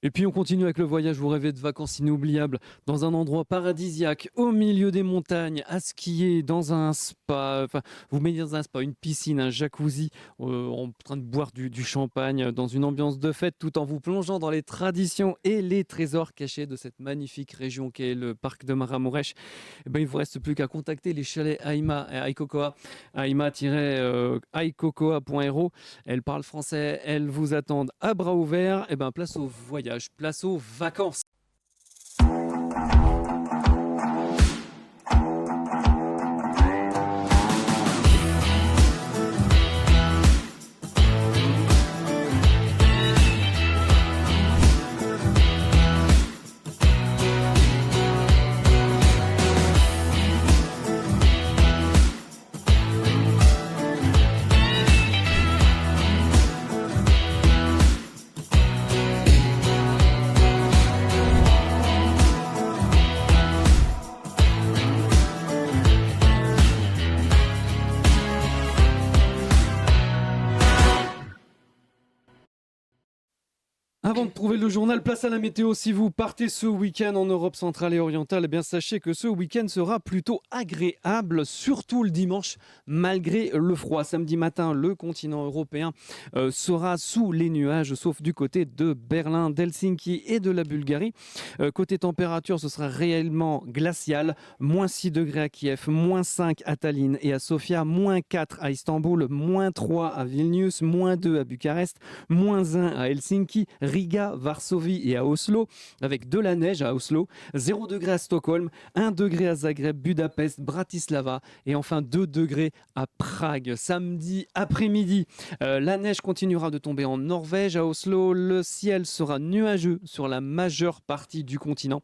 Et puis on continue avec le voyage, vous rêvez de vacances inoubliables dans un endroit paradisiaque, au milieu des montagnes, à skier, dans un spa, enfin vous mettez dans un spa, une piscine, un jacuzzi, en train de boire du champagne, dans une ambiance de fête, tout en vous plongeant dans les traditions et les trésors cachés de cette magnifique région qu'est le parc de Maramuresh. Eh ben, il ne vous reste plus qu'à contacter les chalets Aima et Aikokoa, aima-aikokoa.ro. Elles parlent français, elles vous attendent à bras ouverts. Eh ben, place au voyage, place aux vacances. Avant de trouver le journal, place à la météo. Si vous partez ce week-end en Europe centrale et orientale, eh bien sachez que ce week-end sera plutôt agréable, surtout le dimanche, malgré le froid. Samedi matin, le continent européen sera sous les nuages, sauf du côté de Berlin, d'Helsinki et de la Bulgarie. Côté température, ce sera réellement glacial. Moins 6 degrés à Kiev, moins 5 à Tallinn et à Sofia, moins 4 à Istanbul, moins 3 à Vilnius, moins 2 à Bucarest, moins 1 à Helsinki, Riga, Varsovie et à Oslo, avec de la neige à Oslo, 0 degré à Stockholm, 1 degré à Zagreb, Budapest, Bratislava et enfin 2 degrés à Prague. Samedi après-midi, la neige continuera de tomber en Norvège, à Oslo. Le ciel sera nuageux sur la majeure partie du continent.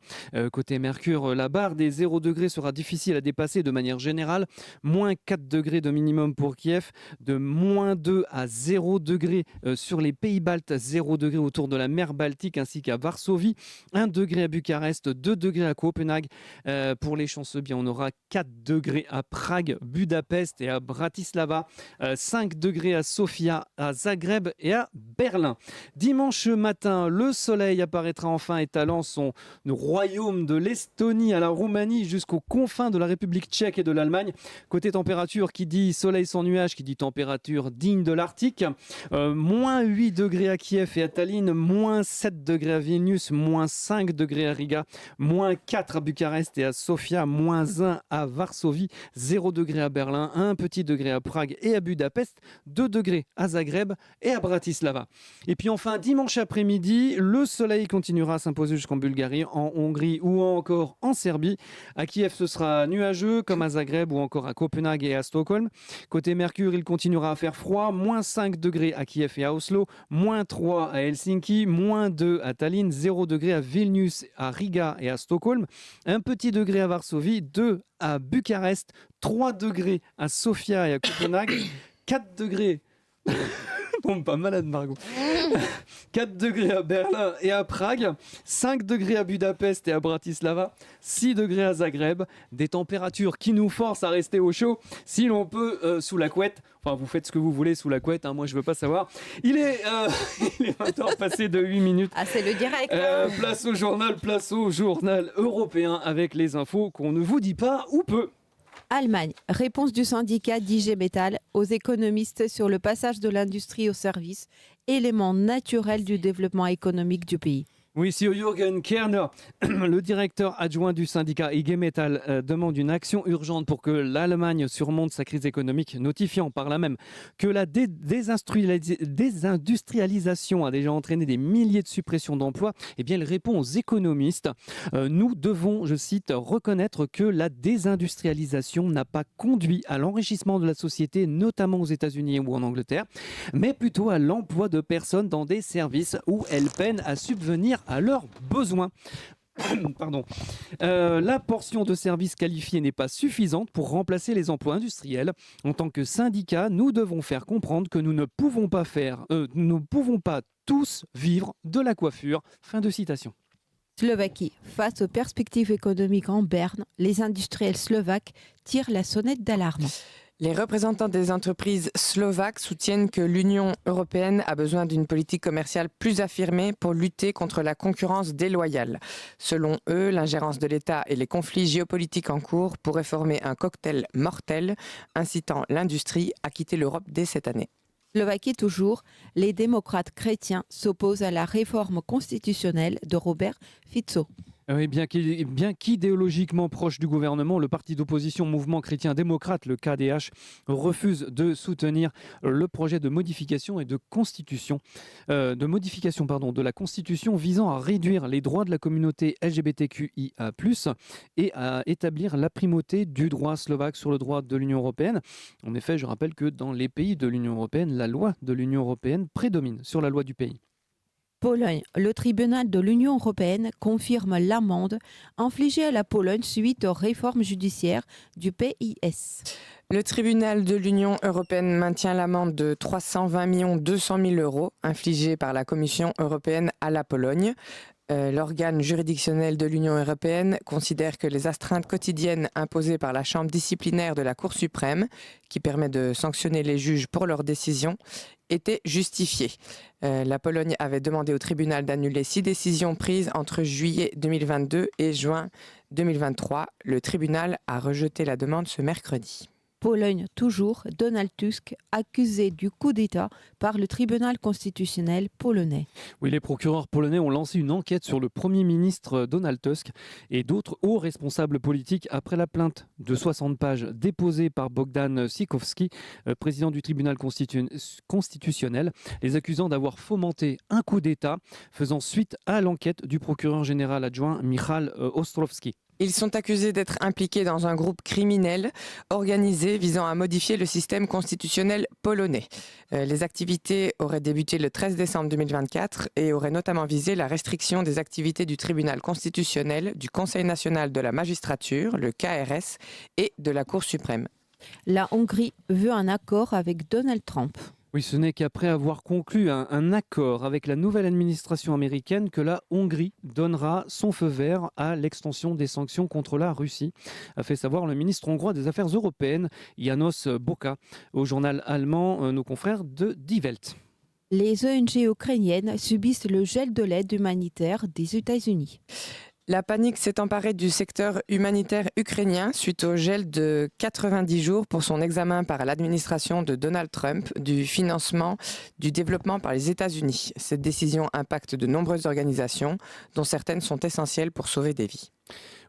Côté Mercure, la barre des 0 degrés sera difficile à dépasser de manière générale. Moins 4 degrés de minimum pour Kiev, de moins 2 à 0 degrés sur les pays baltes, 0 degrés autour de la mer Baltique ainsi qu'à Varsovie, 1 degré à Bucarest, 2 degrés à Copenhague. Pour les chanceux, bien, on aura 4 degrés à Prague, Budapest et à Bratislava, 5 degrés à Sofia, à Zagreb et à Berlin. Dimanche matin, le soleil apparaîtra enfin étalant son royaume de l'Estonie à la Roumanie jusqu'aux confins de la République tchèque et de l'Allemagne. Côté température, qui dit soleil sans nuages, qui dit température digne de l'Arctique. Moins 8 degrés à Kiev et à Tallinn, moins 7 degrés à Vilnius, moins 5 degrés à Riga, moins 4 à Bucarest et à Sofia, moins 1 à Varsovie, 0 degré à Berlin, 1 petit degré à Prague et à Budapest, 2 degrés à Zagreb et à Bratislava. Et puis enfin, dimanche après-midi, le soleil continuera à s'imposer jusqu'en Bulgarie, en Hongrie ou encore en Serbie. À Kiev, ce sera nuageux comme à Zagreb ou encore à Copenhague et à Stockholm. Côté Mercure, il continuera à faire froid, moins 5 degrés à Kiev et à Oslo, moins 3 à Helsinki, moins 2 à Tallinn, 0 degré à Vilnius, à Riga et à Stockholm, 1 petit degré à Varsovie, 2 à Bucarest, 3 degrés à Sofia et à Copenhague, 4 degrés... Tombe pas malade, Margot. 4 degrés à Berlin et à Prague, 5 degrés à Budapest et à Bratislava, 6 degrés à Zagreb, des températures qui nous forcent à rester au chaud, si l'on peut, sous la couette. Enfin, vous faites ce que vous voulez sous la couette, hein, moi je veux pas savoir. Il est 20h passé de 8 minutes. Ah, c'est le direct. Place au journal européen avec les infos qu'on ne vous dit pas ou peu. Allemagne, réponse du syndicat d'IG Metall aux économistes sur le passage de l'industrie au service, élément naturel du développement économique du pays. Oui, si Jürgen Kerner, le directeur adjoint du syndicat IG Metall, demande une action urgente pour que l'Allemagne surmonte sa crise économique, notifiant par là même que la désindustrialisation a déjà entraîné des milliers de suppressions d'emplois, eh bien, il répond aux économistes. Nous devons, je cite, reconnaître que la désindustrialisation n'a pas conduit à l'enrichissement de la société, notamment aux États-Unis ou en Angleterre, mais plutôt à l'emploi de personnes dans des services où elles peinent à subvenir à leurs besoins. Pardon. La portion de services qualifiés n'est pas suffisante pour remplacer les emplois industriels. En tant que syndicat, nous devons faire comprendre que nous ne pouvons pas tous vivre de la coiffure. Fin de citation. Slovaquie. Face aux perspectives économiques en berne, les industriels slovaques tirent la sonnette d'alarme. Les représentants des entreprises slovaques soutiennent que l'Union européenne a besoin d'une politique commerciale plus affirmée pour lutter contre la concurrence déloyale. Selon eux, l'ingérence de l'État et les conflits géopolitiques en cours pourraient former un cocktail mortel, incitant l'industrie à quitter l'Europe dès cette année. Slovaquie toujours, les démocrates chrétiens s'opposent à la réforme constitutionnelle de Robert Fico. Oui, bien qu'idéologiquement proche du gouvernement, le parti d'opposition Mouvement chrétien démocrate, le KDH, refuse de soutenir le projet de modification et de la Constitution visant à réduire les droits de la communauté LGBTQIA+, et à établir la primauté du droit slovaque sur le droit de l'Union européenne. En effet, je rappelle que dans les pays de l'Union européenne, la loi de l'Union européenne prédomine sur la loi du pays. Pologne, le tribunal de l'Union européenne confirme l'amende infligée à la Pologne suite aux réformes judiciaires du PIS. Le tribunal de l'Union européenne maintient l'amende de 320 200 000 euros infligée par la Commission européenne à la Pologne. L'organe juridictionnel de l'Union européenne considère que les astreintes quotidiennes imposées par la Chambre disciplinaire de la Cour suprême, qui permet de sanctionner les juges pour leurs décisions, étaient justifiées. La Pologne avait demandé au tribunal d'annuler 6 décisions prises entre juillet 2022 et juin 2023. Le tribunal a rejeté la demande ce mercredi. Pologne toujours, Donald Tusk accusé du coup d'État par le tribunal constitutionnel polonais. Oui, les procureurs polonais ont lancé une enquête sur le Premier ministre Donald Tusk et d'autres hauts responsables politiques après la plainte de 60 pages déposée par Bogdan Sikowski, président du tribunal constitutionnel, les accusant d'avoir fomenté un coup d'État, faisant suite à l'enquête du procureur général adjoint Michał Ostrowski. Ils sont accusés d'être impliqués dans un groupe criminel organisé visant à modifier le système constitutionnel polonais. Les activités auraient débuté le 13 décembre 2024 et auraient notamment visé la restriction des activités du tribunal constitutionnel, du Conseil national de la magistrature, le KRS, et de la Cour suprême. La Hongrie veut un accord avec Donald Trump. Oui, ce n'est qu'après avoir conclu un accord avec la nouvelle administration américaine que la Hongrie donnera son feu vert à l'extension des sanctions contre la Russie, a fait savoir le ministre hongrois des Affaires européennes, János Boka, au journal allemand, nos confrères de Die Welt. Les ONG ukrainiennes subissent le gel de l'aide humanitaire des États-Unis. La panique s'est emparée du secteur humanitaire ukrainien suite au gel de 90 jours pour son examen par l'administration de Donald Trump du financement du développement par les États-Unis. Cette décision impacte de nombreuses organisations, dont certaines sont essentielles pour sauver des vies.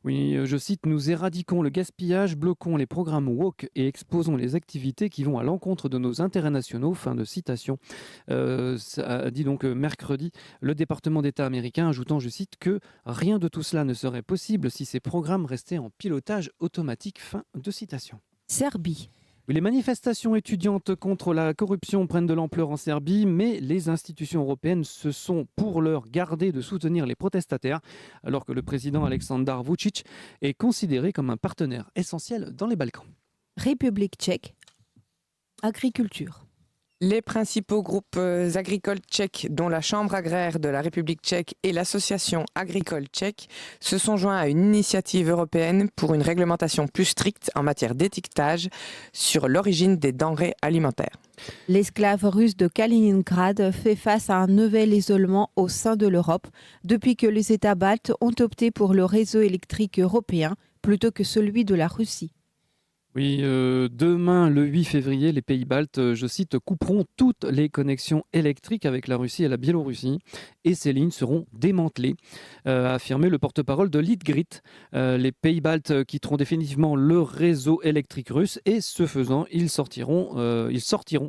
Oui, je cite, « Nous éradiquons le gaspillage, bloquons les programmes woke et exposons les activités qui vont à l'encontre de nos intérêts nationaux ». Fin de citation. Ça a dit donc mercredi le département d'État américain, ajoutant, je cite, que rien de tout cela ne serait possible si ces programmes restaient en pilotage automatique. Fin de citation. Serbie. Les manifestations étudiantes contre la corruption prennent de l'ampleur en Serbie, mais les institutions européennes se sont pour l'heure gardées de soutenir les protestataires, alors que le président Aleksandar Vučić est considéré comme un partenaire essentiel dans les Balkans. République tchèque. Agriculture. Les principaux groupes agricoles tchèques, dont la Chambre agraire de la République tchèque et l'Association agricole tchèque, se sont joints à une initiative européenne pour une réglementation plus stricte en matière d'étiquetage sur l'origine des denrées alimentaires. L'esclave russe de Kaliningrad fait face à un nouvel isolement au sein de l'Europe depuis que les États baltes ont opté pour le réseau électrique européen plutôt que celui de la Russie. Oui, demain, le 8 février, les pays baltes, je cite, couperont toutes les connexions électriques avec la Russie et la Biélorussie et ces lignes seront démantelées, a affirmé le porte-parole de Litgrid. Les pays baltes quitteront définitivement le réseau électrique russe et ce faisant, ils sortiront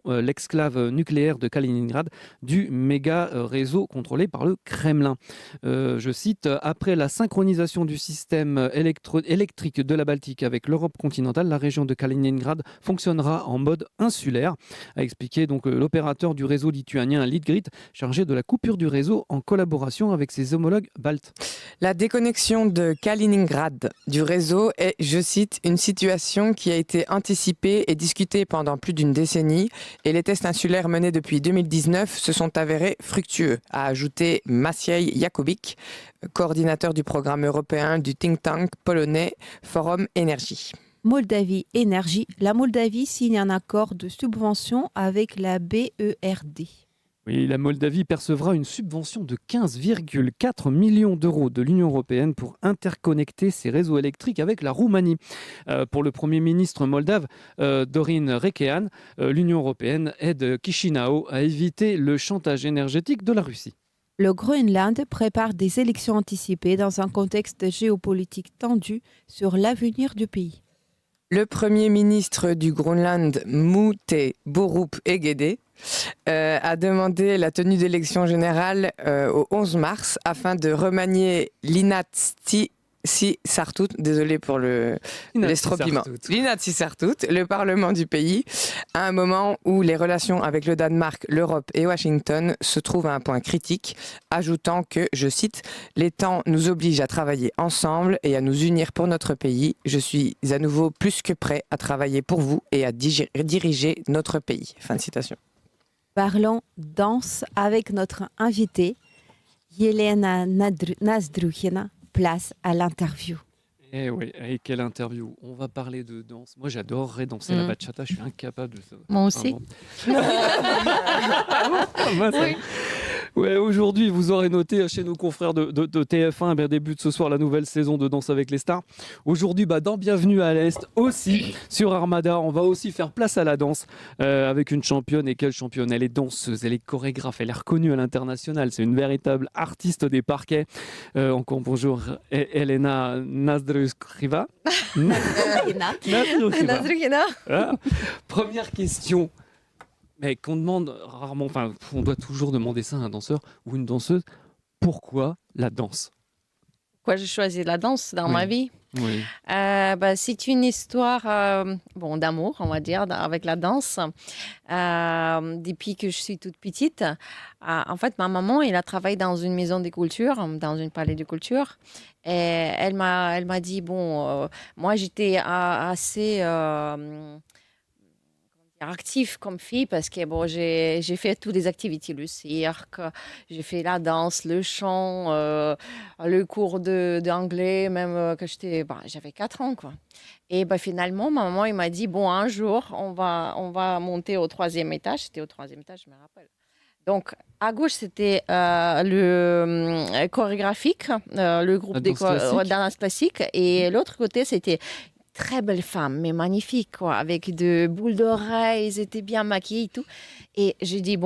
l'exclave nucléaire de Kaliningrad du méga réseau contrôlé par le Kremlin. Je cite, après la synchronisation du système électrique de la Baltique avec l'Europe continentale, la région de Kaliningrad fonctionnera en mode insulaire, a expliqué donc l'opérateur du réseau lituanien Litgrid, chargé de la coupure du réseau en collaboration avec ses homologues baltes. La déconnexion de Kaliningrad du réseau est, je cite, une situation qui a été anticipée et discutée pendant plus d'une décennie et les tests insulaires menés depuis 2019 se sont avérés fructueux, a ajouté Maciej Jakubik, coordinateur du programme européen du think tank polonais Forum Énergie. Moldavie Énergie. La Moldavie signe un accord de subvention avec la BERD. Oui, la Moldavie percevra une subvention de 15,4 millions d'euros de l'Union européenne pour interconnecter ses réseaux électriques avec la Roumanie. Pour le Premier ministre moldave, Dorin Rekean, l'Union européenne aide Chișinău à éviter le chantage énergétique de la Russie. Le Groenland prépare des élections anticipées dans un contexte géopolitique tendu sur l'avenir du pays. Le Premier ministre du Groenland, Mute Borup Egede, a demandé la tenue d'élections générales au 11 mars afin de remanier l'Inatsisartut, désolé pour l'estropiment, l'Inatsisartut, le Parlement du pays, à un moment où les relations avec le Danemark, l'Europe et Washington se trouvent à un point critique, ajoutant que, je cite, « Les temps nous obligent à travailler ensemble et à nous unir pour notre pays. Je suis à nouveau plus que prêt à travailler pour vous et à diriger notre pays. » Fin de citation. Parlons danse avec notre invitée, Yelena Nazdruhina. Place à l'interview. Eh oui, et quelle interview. On va parler de danse. Moi, j'adorerais danser la bachata. Je suis incapable de ça. Moi aussi. Oui. Ouais, aujourd'hui, vous aurez noté chez nos confrères de TF1, débute ce soir la nouvelle saison de Danse avec les stars. Aujourd'hui, dans Bienvenue à l'Est, aussi sur Armada, on va aussi faire place à la danse avec une championne. Et quelle championne? Elle est danseuse, elle est chorégraphe, elle est reconnue à l'international. C'est une véritable artiste des parquets. Encore bonjour, Elena Nazdruhina. Nazdruhina. Première question. Mais qu'on demande rarement, on doit toujours demander ça à un danseur ou une danseuse. Pourquoi la danse? Pourquoi j'ai choisi la danse dans ma vie? Oui. C'est une histoire d'amour, on va dire, avec la danse. Depuis que je suis toute petite, en fait, ma maman, elle a travaillé dans une maison de culture, dans une palais de culture. Et elle m'a dit, moi, j'étais assez... active comme fille parce que j'ai fait toutes les activités, le cirque, j'ai fait la danse, le chant, le cours d'anglais, même quand j'avais 4 ans, quoi. Et finalement, ma maman, il m'a dit, un jour, on va monter au 3e étage. C'était au 3e étage, je me rappelle. Donc, à gauche, c'était le chorégraphique, le groupe de danse classique. Et l'autre côté, c'était très belle femme, mais magnifique, quoi, avec de boules d'oreilles, ils étaient bien maquillés et tout. Et j'ai dit,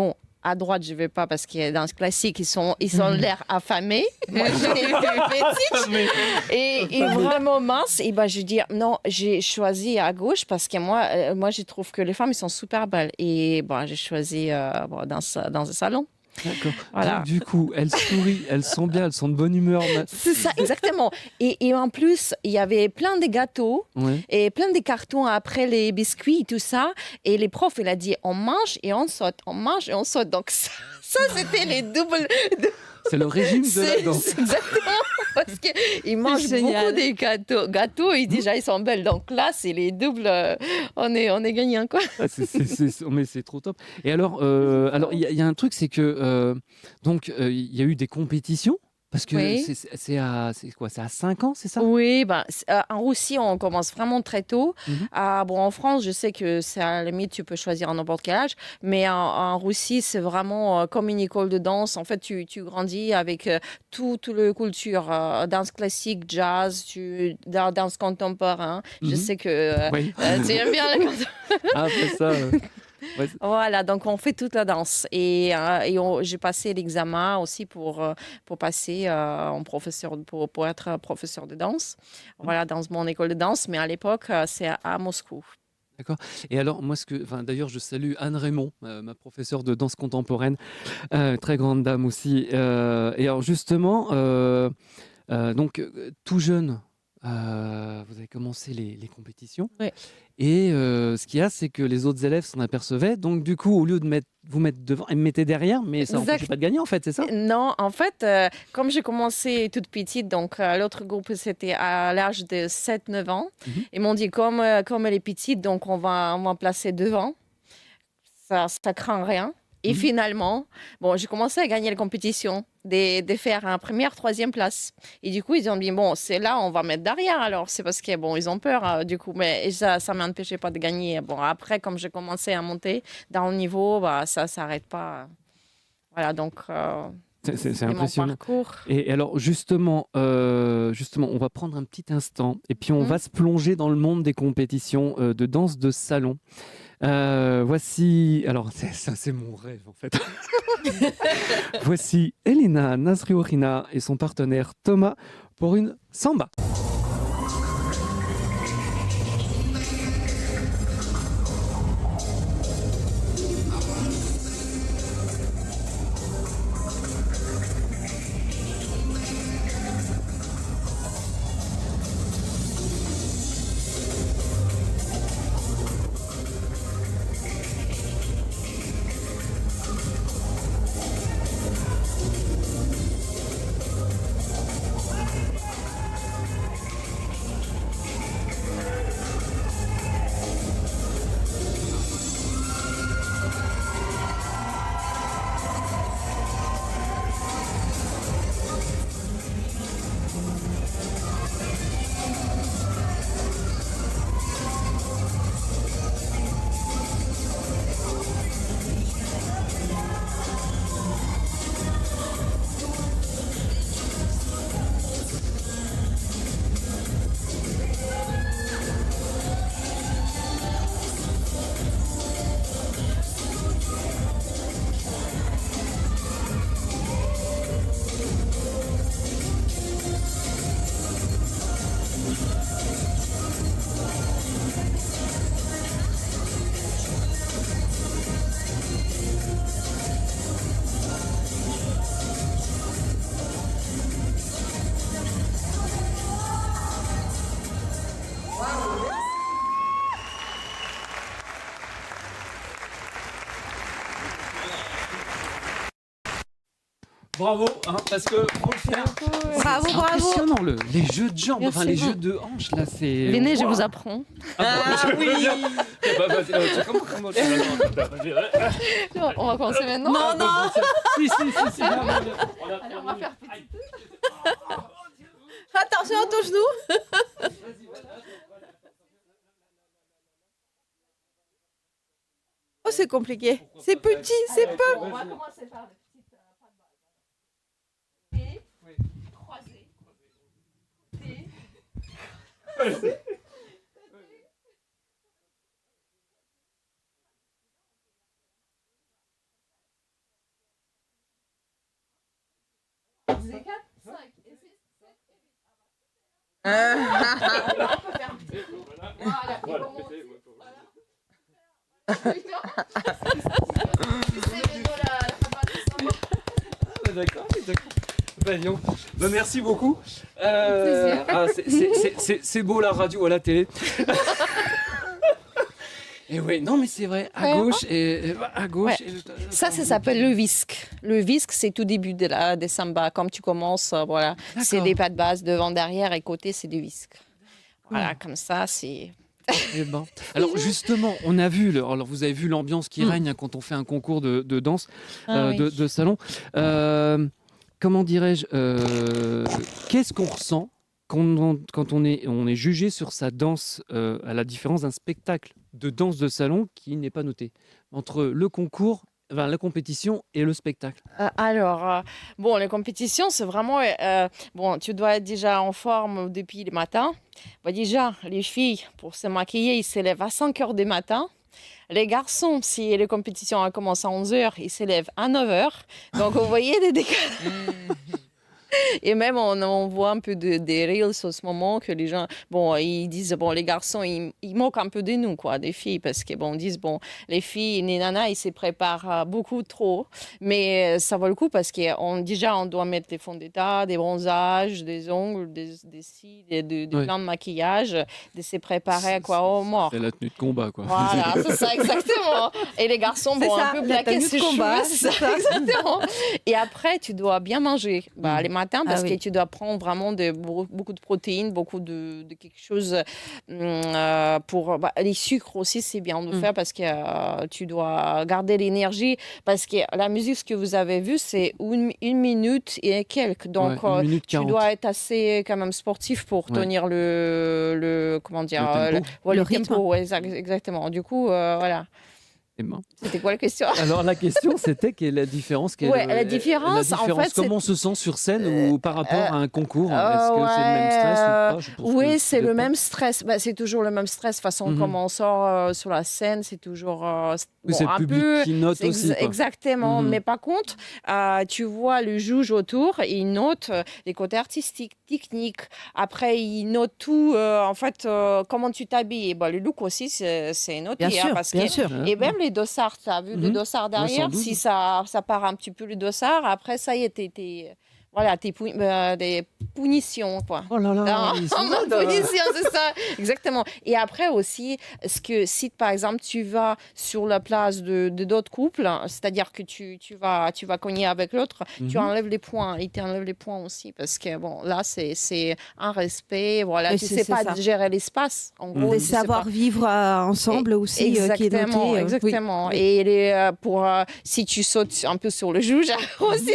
à droite, je ne vais pas parce que dans ce classique, ils ont l'air affamés. Moi, j'étais petite et vraiment mince. Et je dis, non, j'ai choisi à gauche parce que moi, je trouve que les femmes, elles sont super belles. Et j'ai choisi dans le salon. D'accord. Voilà. Donc, du coup, elles sourient, elles sont bien, elles sont de bonne humeur. C'est ça, exactement. Et en plus, il y avait plein de gâteaux et plein de cartons après les biscuits et tout ça. Et les profs, il a dit, on mange et on saute, on mange et on saute. Donc ça c'était les doubles... C'est le régime de la danse. Exactement, parce qu'ils mangent beaucoup des gâteaux et déjà ils sont belles. Donc là, c'est les doubles, on est gagnant, quoi. Mais c'est trop top. Et alors, il y a un truc, c'est que il y a eu des compétitions. Parce que c'est à 5 ans, c'est ça? Oui, en Russie, on commence vraiment très tôt. En France, je sais que c'est à la limite, tu peux choisir à n'importe quel âge. Mais en Russie, c'est vraiment comme une école de danse. En fait, tu grandis avec toute la culture, danse classique, jazz, danse contemporain. Je sais que tu aimes bien la contemporain. Après ça... Voilà, donc on fait toute la danse et j'ai passé l'examen aussi pour passer en professeur, pour être professeur de danse. Voilà, dans mon école de danse, mais à l'époque c'est à Moscou. D'accord. Et alors moi, d'ailleurs, je salue Anne Raymond, ma professeure de danse contemporaine, très grande dame aussi. Et alors justement, tout jeune. Vous avez commencé les compétitions. Oui. Et ce qu'il y a, c'est que les autres élèves s'en apercevaient. Donc, du coup, au lieu de vous mettre devant, ils me mettaient derrière, mais ça n'empêchait pas de gagner, en fait, c'est ça? Non, en fait, comme j'ai commencé toute petite, donc l'autre groupe, c'était à l'âge de 7-9 ans. Ils m'ont dit, comme elle est petite, donc on va placer devant. Ça craint rien. Et finalement, bon, j'ai commencé à gagner les compétitions, de faire un première, troisième place. Et du coup, ils ont dit, bon, c'est là, on va mettre derrière alors. C'est parce que, bon, ils ont peur, du coup. Mais ça ne m'empêchait pas de gagner. Bon, après, comme j'ai commencé à monter dans le niveau, bah, ça ne s'arrête pas. Voilà, donc... C'est mon impressionnant. parcours. Et alors justement, on va prendre un petit instant et puis on va se plonger dans le monde des compétitions de danse de salon. Voici, alors ça c'est mon rêve en fait. Voici Elena Nasriorina et son partenaire Thomas pour une samba. Bravo, hein, parce que faut le faire. Bravo, C'est bravo. impressionnant les jeux de jambes, Merci enfin les beaucoup. jeux de hanches là, c'est. Venez, je Waouh. vous apprends. Oui. Vas-y, comment Non, on va commencer maintenant. Non, non. Si. Allez, on va faire Attention à ton genou. Oh, c'est compliqué. C'est petit, c'est peu. On va commencer par le petit pas de balle. Et croisé. C'est 4, 5 et 6, 7 et 8. On peut faire petit. Voilà, et comment on dit, D'accord. Voyons. Merci beaucoup. Plaisir. C'est beau la radio à la télé. Et oui, non mais c'est vrai, à gauche et à gauche. Ouais. Et Ça s'appelle le whisk. Le whisk, c'est tout début des samba. Comme tu commences, voilà, c'est D'accord. des pas de base devant, derrière et côté, c'est du whisk. Voilà, comme ça, c'est... Eh ben. Alors justement, on a vu, alors vous avez vu l'ambiance qui règne quand on fait un concours de danse Ah oui. de salon. Comment dirais-je qu'est-ce qu'on ressent quand on est jugé sur sa danse à la différence d'un spectacle de danse de salon qui n'est pas noté entre le concours, enfin, la compétition et le spectacle? Bon, les compétitions, c'est vraiment... bon, tu dois être déjà en forme depuis le matin. Bah, déjà, les filles, pour se maquiller, ils se lèvent à 5 heures du matin. Les garçons, si les compétitions commencent à 11 heures, ils se lèvent à 9 heures. Donc, vous voyez des décalages. Et même, on voit un peu des reels en ce moment que les gens, bon, ils disent, bon, les garçons, ils moquent un peu de nous, quoi, des filles, parce que, bon, ils disent, bon, les filles, les nanas, ils se préparent beaucoup trop, mais ça vaut le coup parce que déjà, on doit mettre des fonds de teint, des bronzages, des ongles, des cils, plein de maquillage, de se préparer, quoi, au mort. C'est la tenue de combat, quoi. Voilà, c'est ça, exactement. Et les garçons C'est vont ça, un peu la plaquer tenue de ses combat, cheveux, c'est ça, exactement. Et après, tu dois bien manger. Bah, les matin parce oui. que tu dois prendre vraiment beaucoup de protéines, beaucoup de quelque chose pour les sucres aussi, c'est bien de faire parce que tu dois garder l'énergie parce que la musique, ce que vous avez vu, c'est une minute et quelques. Donc, 1 minute tu 40. dois être assez quand même sportif pour tenir le comment dire, Le tempo. le tempo, exactement. Du coup, voilà. Eh ben. C'était quoi la question? Alors la question c'était quelle est la différence La différence, en fait, comment on se sent sur scène ou par rapport à un concours? Est-ce que ouais, c'est le même stress ou pas? Je pense que oui, ça c'est le dépend. même stress. Bah, c'est toujours le même stress. De toute façon, comme on sort sur la scène, c'est toujours Oui, c'est le un public peu. qui note c'est aussi, quoi. Exactement. Mais par contre, tu vois le juge autour, il note les côtés artistiques, techniques. Après, il note tout. En fait, comment tu t'habilles. Bah, le look aussi, c'est noté. Bien sûr, parce bien que, sûr. Et même les dossards, tu as vu le dossard derrière? 112. Si ça part un petit peu le dossard, après, ça y est, voilà, des punitions, quoi. Oh là là, ils sont En mode là. punition, c'est ça. Exactement. Et après aussi, si par exemple tu vas sur la place de d'autres couples, c'est-à-dire que tu vas cogner avec l'autre, tu enlèves les points. Il t'enlève les points aussi parce que bon, là c'est un respect. Voilà, Oui, tu c'est sais pas ça. gérer l'espace. En gros, De tu sais savoir pas. vivre ensemble aussi, qui est Exactement, noté. exactement. Oui. Et si tu sautes un peu sur le juge, aussi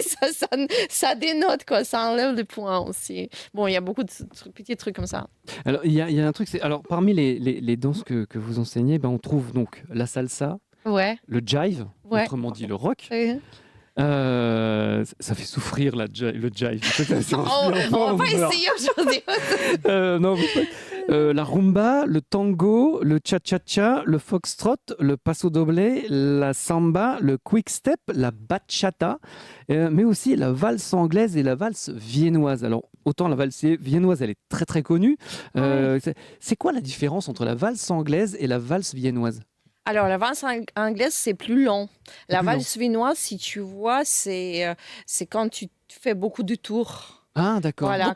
ça dénote, quoi, ça enlève des points aussi. Bon, il y a beaucoup de petits trucs comme ça. Alors il y a un truc, alors parmi les danses que vous enseignez, ben, on trouve donc la salsa, Ouais. le jive, Ouais. autrement dit le rock. Oui. Ça fait souffrir le jive. On va essayer aujourd'hui. Non, la rumba, le tango, le cha-cha-cha, le foxtrot, le paso doble, la samba, le quick step, la bachata, mais aussi la valse anglaise et la valse viennoise. Alors, autant la valse viennoise, elle est très très connue. C'est quoi la différence entre la valse anglaise et la valse viennoise? Alors, la valse anglaise, c'est plus long. La plus valse viennoise, si tu vois, c'est quand tu fais beaucoup de tours. Ah, d'accord. Voilà,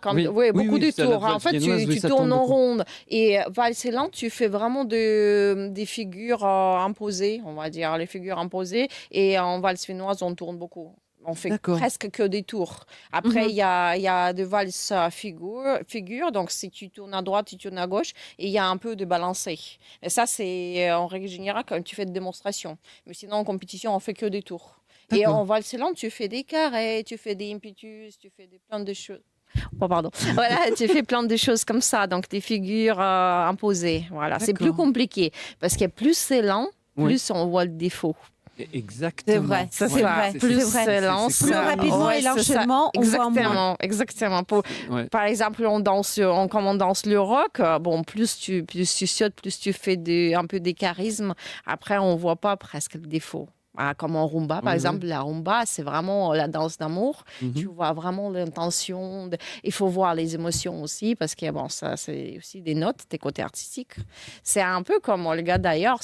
beaucoup de c'est la tours. En valse fait, viennoise, oui, tu ça tournes tourne en beaucoup. ronde. Et valse lente, tu fais vraiment des figures imposées, on va dire, les figures imposées. Et en valse viennoise, on tourne beaucoup. On fait D'accord. presque que des tours. Après, il y a de valse figure. Donc, si tu tournes à droite, tu tournes à gauche. Et il y a un peu de balancé. Et ça, c'est en règle générale quand tu fais des démonstrations. Mais sinon, en compétition, on fait que des tours. Et D'accord. en valse lente, tu fais des carrés, tu fais des impetus, tu fais plein de choses. Oh, pardon. Voilà, tu fais plein de choses comme ça, donc des figures imposées. Voilà, c'est plus D'accord. compliqué parce que plus c'est lent, Oui. plus on voit le défaut. Exactement. C'est vrai, Ça, c'est vrai. Plus c'est vrai. c'est lent, c'est Plus ça. rapidement Ouais, et c'est ça. l'enchaînement, on voit moins. Exactement. Ouais. Par exemple, comme on danse le rock, bon, plus tu sautes, plus tu fais un peu des charismes. Après, on voit pas presque le défaut. Ah, comme en rumba, par Oui, exemple, la rumba, c'est vraiment la danse d'amour. Tu vois vraiment l'intention. Il faut voir les émotions aussi, parce que bon, ça, c'est aussi des notes, des côtés artistiques. C'est un peu comme Olga d'ailleurs,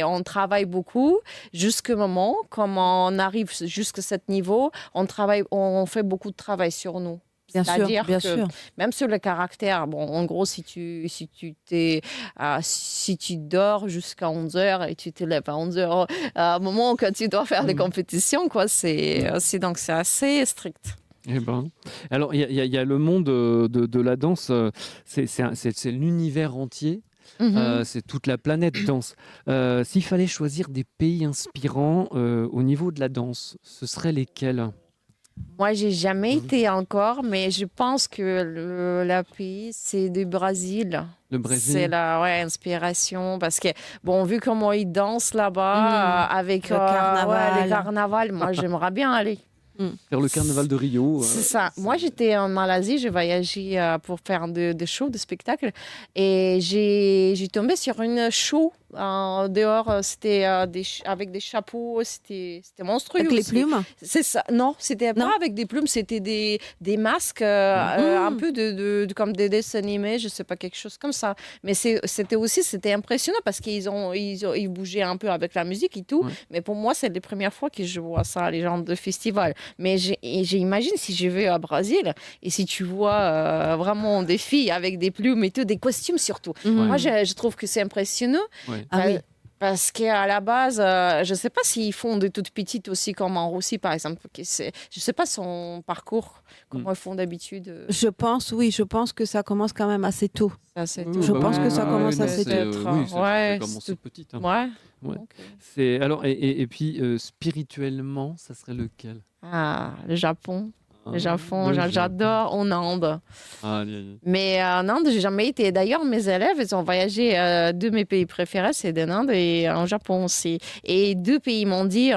on travaille beaucoup jusqu'au moment, comme on arrive jusqu'à ce niveau, on fait beaucoup de travail sur nous. Bien sûr, C'est-à-dire bien que sûr. même sur le caractère, bon, en gros, si tu dors jusqu'à 11h et tu te lèves à 11h, à un moment quand tu dois faire des compétitions, quoi, donc c'est assez strict. Eh ben. Alors, il y a le monde de la danse, c'est l'univers entier. C'est toute la planète danse. S'il fallait choisir des pays inspirants au niveau de la danse, ce seraient lesquels? Moi, j'ai jamais été encore, mais je pense que le pays, c'est du Brésil. Le Brésil. C'est la inspiration parce que, bon, vu comment ils dansent là-bas avec Le carnaval. le carnaval, moi, j'aimerais bien aller. Faire le carnaval de Rio. C'est ça. Moi, j'étais en Malaisie, j'ai voyagé pour faire des shows, des spectacles. Et j'ai tombé sur une show dehors. C'était avec des chapeaux. C'était monstrueux. Avec les aussi. plumes. C'est ça. Non, c'était Non. pas avec des plumes, c'était des masques un peu comme des dessins animés, je sais pas, quelque chose comme ça. Mais c'était impressionnant parce qu'ils bougeaient un peu avec la musique et tout. Ouais. Mais pour moi, c'est les premières fois que je vois ça, les gens de festival. Mais j'imagine si je vais au Brésil et si tu vois vraiment des filles avec des plumes et tout, des costumes surtout. Mhm. Moi, je trouve que c'est impressionnant. Ouais. Ah oui. Parce qu'à la base, je ne sais pas s'ils font de toutes petites aussi, comme en Russie, par exemple. Je ne sais pas son parcours, comment ils font d'habitude. Je pense que ça commence quand même assez tôt. C'est Je pense que ça commence non, assez c'est- tôt. oui, ça Ouais, commence c'est- petit. Hein. Ouais. Ouais. Ok. C'est alors et puis spirituellement, ça serait lequel? Ah, le Japon. Le Ah, Japon, le Japon. j'adore en Inde. Ah, aïe, aïe. Mais en Inde, j'ai jamais été. D'ailleurs, mes élèves, ils ont voyagé. Deux de mes pays préférés, c'est d'Inde et en Japon aussi. Et deux pays m'ont dit,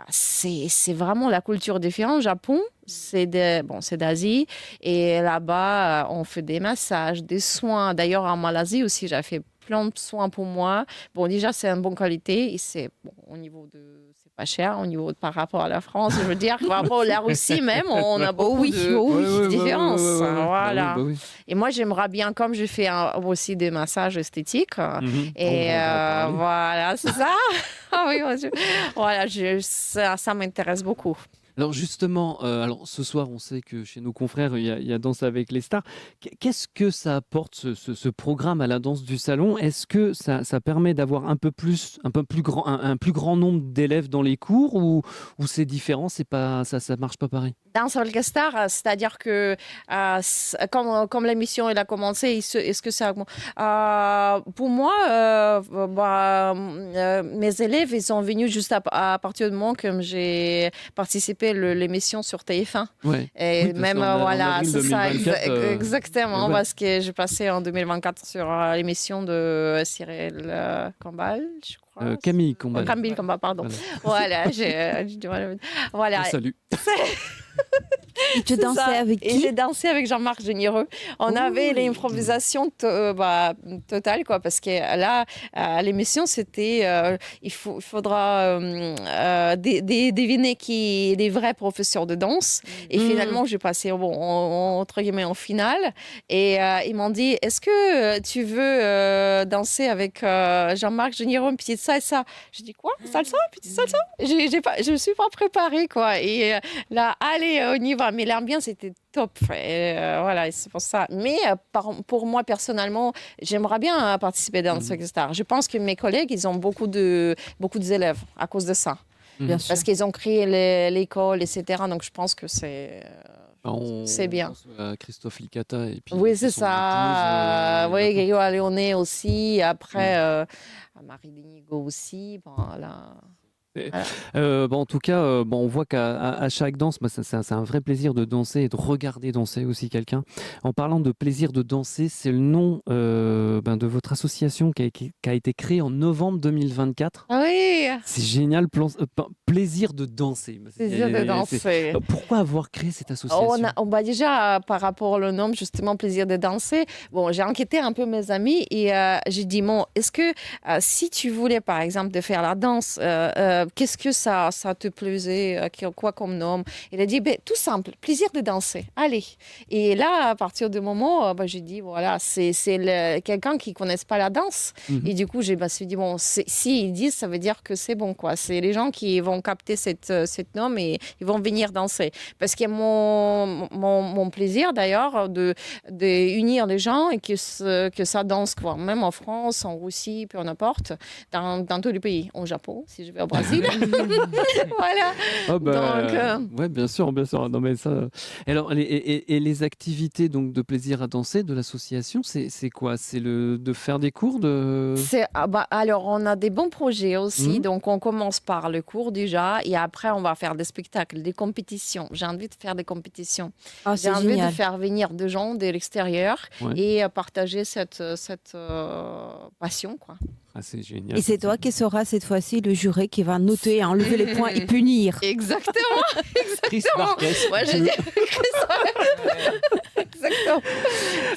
c'est vraiment la culture différente. Au Japon, c'est d'Asie. Et là-bas, on fait des massages, des soins. D'ailleurs, en Malaisie aussi, j'ai fait plein de soins pour moi. Bon, déjà, c'est une bonne qualité. Et c'est bon, au niveau de. C'est pas cher au niveau par rapport à la France. Je veux dire, par rapport à la Russie même, on a beaucoup de différences. Voilà. Bah oui. Et moi, j'aimerais bien, comme je fais aussi des massages esthétiques, Mhm. et On va en parler. voilà, c'est ça. Ah oui, voilà, ça m'intéresse beaucoup. Alors justement, alors ce soir, on sait que chez nos confrères, il y a Danse avec les stars. Qu'est-ce que ça apporte ce programme à la danse du salon? Est-ce que ça permet d'avoir un plus grand, un plus grand nombre d'élèves dans les cours ou c'est différent, c'est pas ça marche pas pareil? Danse avec les stars, c'est-à-dire que comme l'émission elle a commencé, est-ce que ça augmente? Pour moi, mes élèves, ils sont venus juste à partir du moment que j'ai participé à l'émission sur TF1. Ouais. Et Oui, parce même, qu'en voilà, avril c'est ça, 2024, exactement, ouais. parce que j'ai passé en 2024 sur l'émission de Cyril Cambal, je crois. Camille Combal. Camille Combal, pardon. Voilà, j'ai du mal à le dire. Voilà. Salut. Et tu C'est dansais ça. avec Et qui? j'ai dansé avec Jean-Marc Généreux. On avait l'improvisation totale, quoi, parce que là, à l'émission, c'était il faudra deviner qui est les vrais professeurs de danse. Et finalement, j'ai passé entre guillemets en finale. Et ils m'ont dit, est-ce que tu veux danser avec Jean-Marc Généreux, petite salsa? J'ai dit quoi? Salsa? Petite salsa? Je ne me suis pas préparée, quoi. Et là, allez, on y va. Mais l'ambiance était top. Voilà, et c'est pour ça. Mais pour moi, personnellement, j'aimerais bien participer dans ce Star. Je pense que mes collègues, ils ont beaucoup d'élèves à cause de ça. Bien sûr. Parce qu'ils ont créé l'école, etc. Donc, je pense que c'est bien. On pense à Christophe Licata et puis Oui, c'est son ça. épouse, Oui, il y en a Grégoire Léoné aussi. Après, Marie Denigo aussi. Voilà. en tout cas, on voit qu'à chaque danse, c'est un vrai plaisir de danser et de regarder danser aussi quelqu'un. En parlant de plaisir de danser, c'est le nom de votre association qui a été créée en novembre 2024. Ah oui, C'est génial, plaisir de danser. plaisir de danser. Pourquoi avoir créé cette association? On va déjà, par rapport au nom, justement, plaisir de danser. Bon, j'ai enquêté un peu mes amis et j'ai dit, bon, est-ce que si tu voulais, par exemple, de faire la danse, qu'est-ce que ça te plaisait, quoi comme nom? Il a dit, tout simple, plaisir de danser, allez. Et là, à partir du moment, j'ai dit, voilà, c'est quelqu'un qui ne connaît pas la danse. Et du coup, je me suis dit, bon, si ils disent, ça veut dire que c'est bon, quoi. C'est les gens qui vont capter cette nom et ils vont venir danser. Parce que mon plaisir, d'ailleurs, de unir les gens et que ça danse, quoi. Même en France, en Russie, peu importe, dans tous les pays. Au Japon, si je vais au Brésil. Voilà. Ouais, bien sûr, bien sûr. Non, mais ça. Alors, les activités donc de plaisir à danser de l'association, c'est quoi? C'est de faire des cours de. Alors, on a des bons projets aussi. Donc, on commence par le cours déjà et après, on va faire des spectacles, des compétitions. J'ai envie de faire des compétitions. Ah, J'ai c'est envie génial. de faire venir des gens de l'extérieur et partager cette passion, quoi. Ah, c'est génial. Et c'est toi qui seras cette fois-ci le juré qui va noter, enlever les points et punir. Exactement. Chris Marquez. Moi, j'ai dit exactement.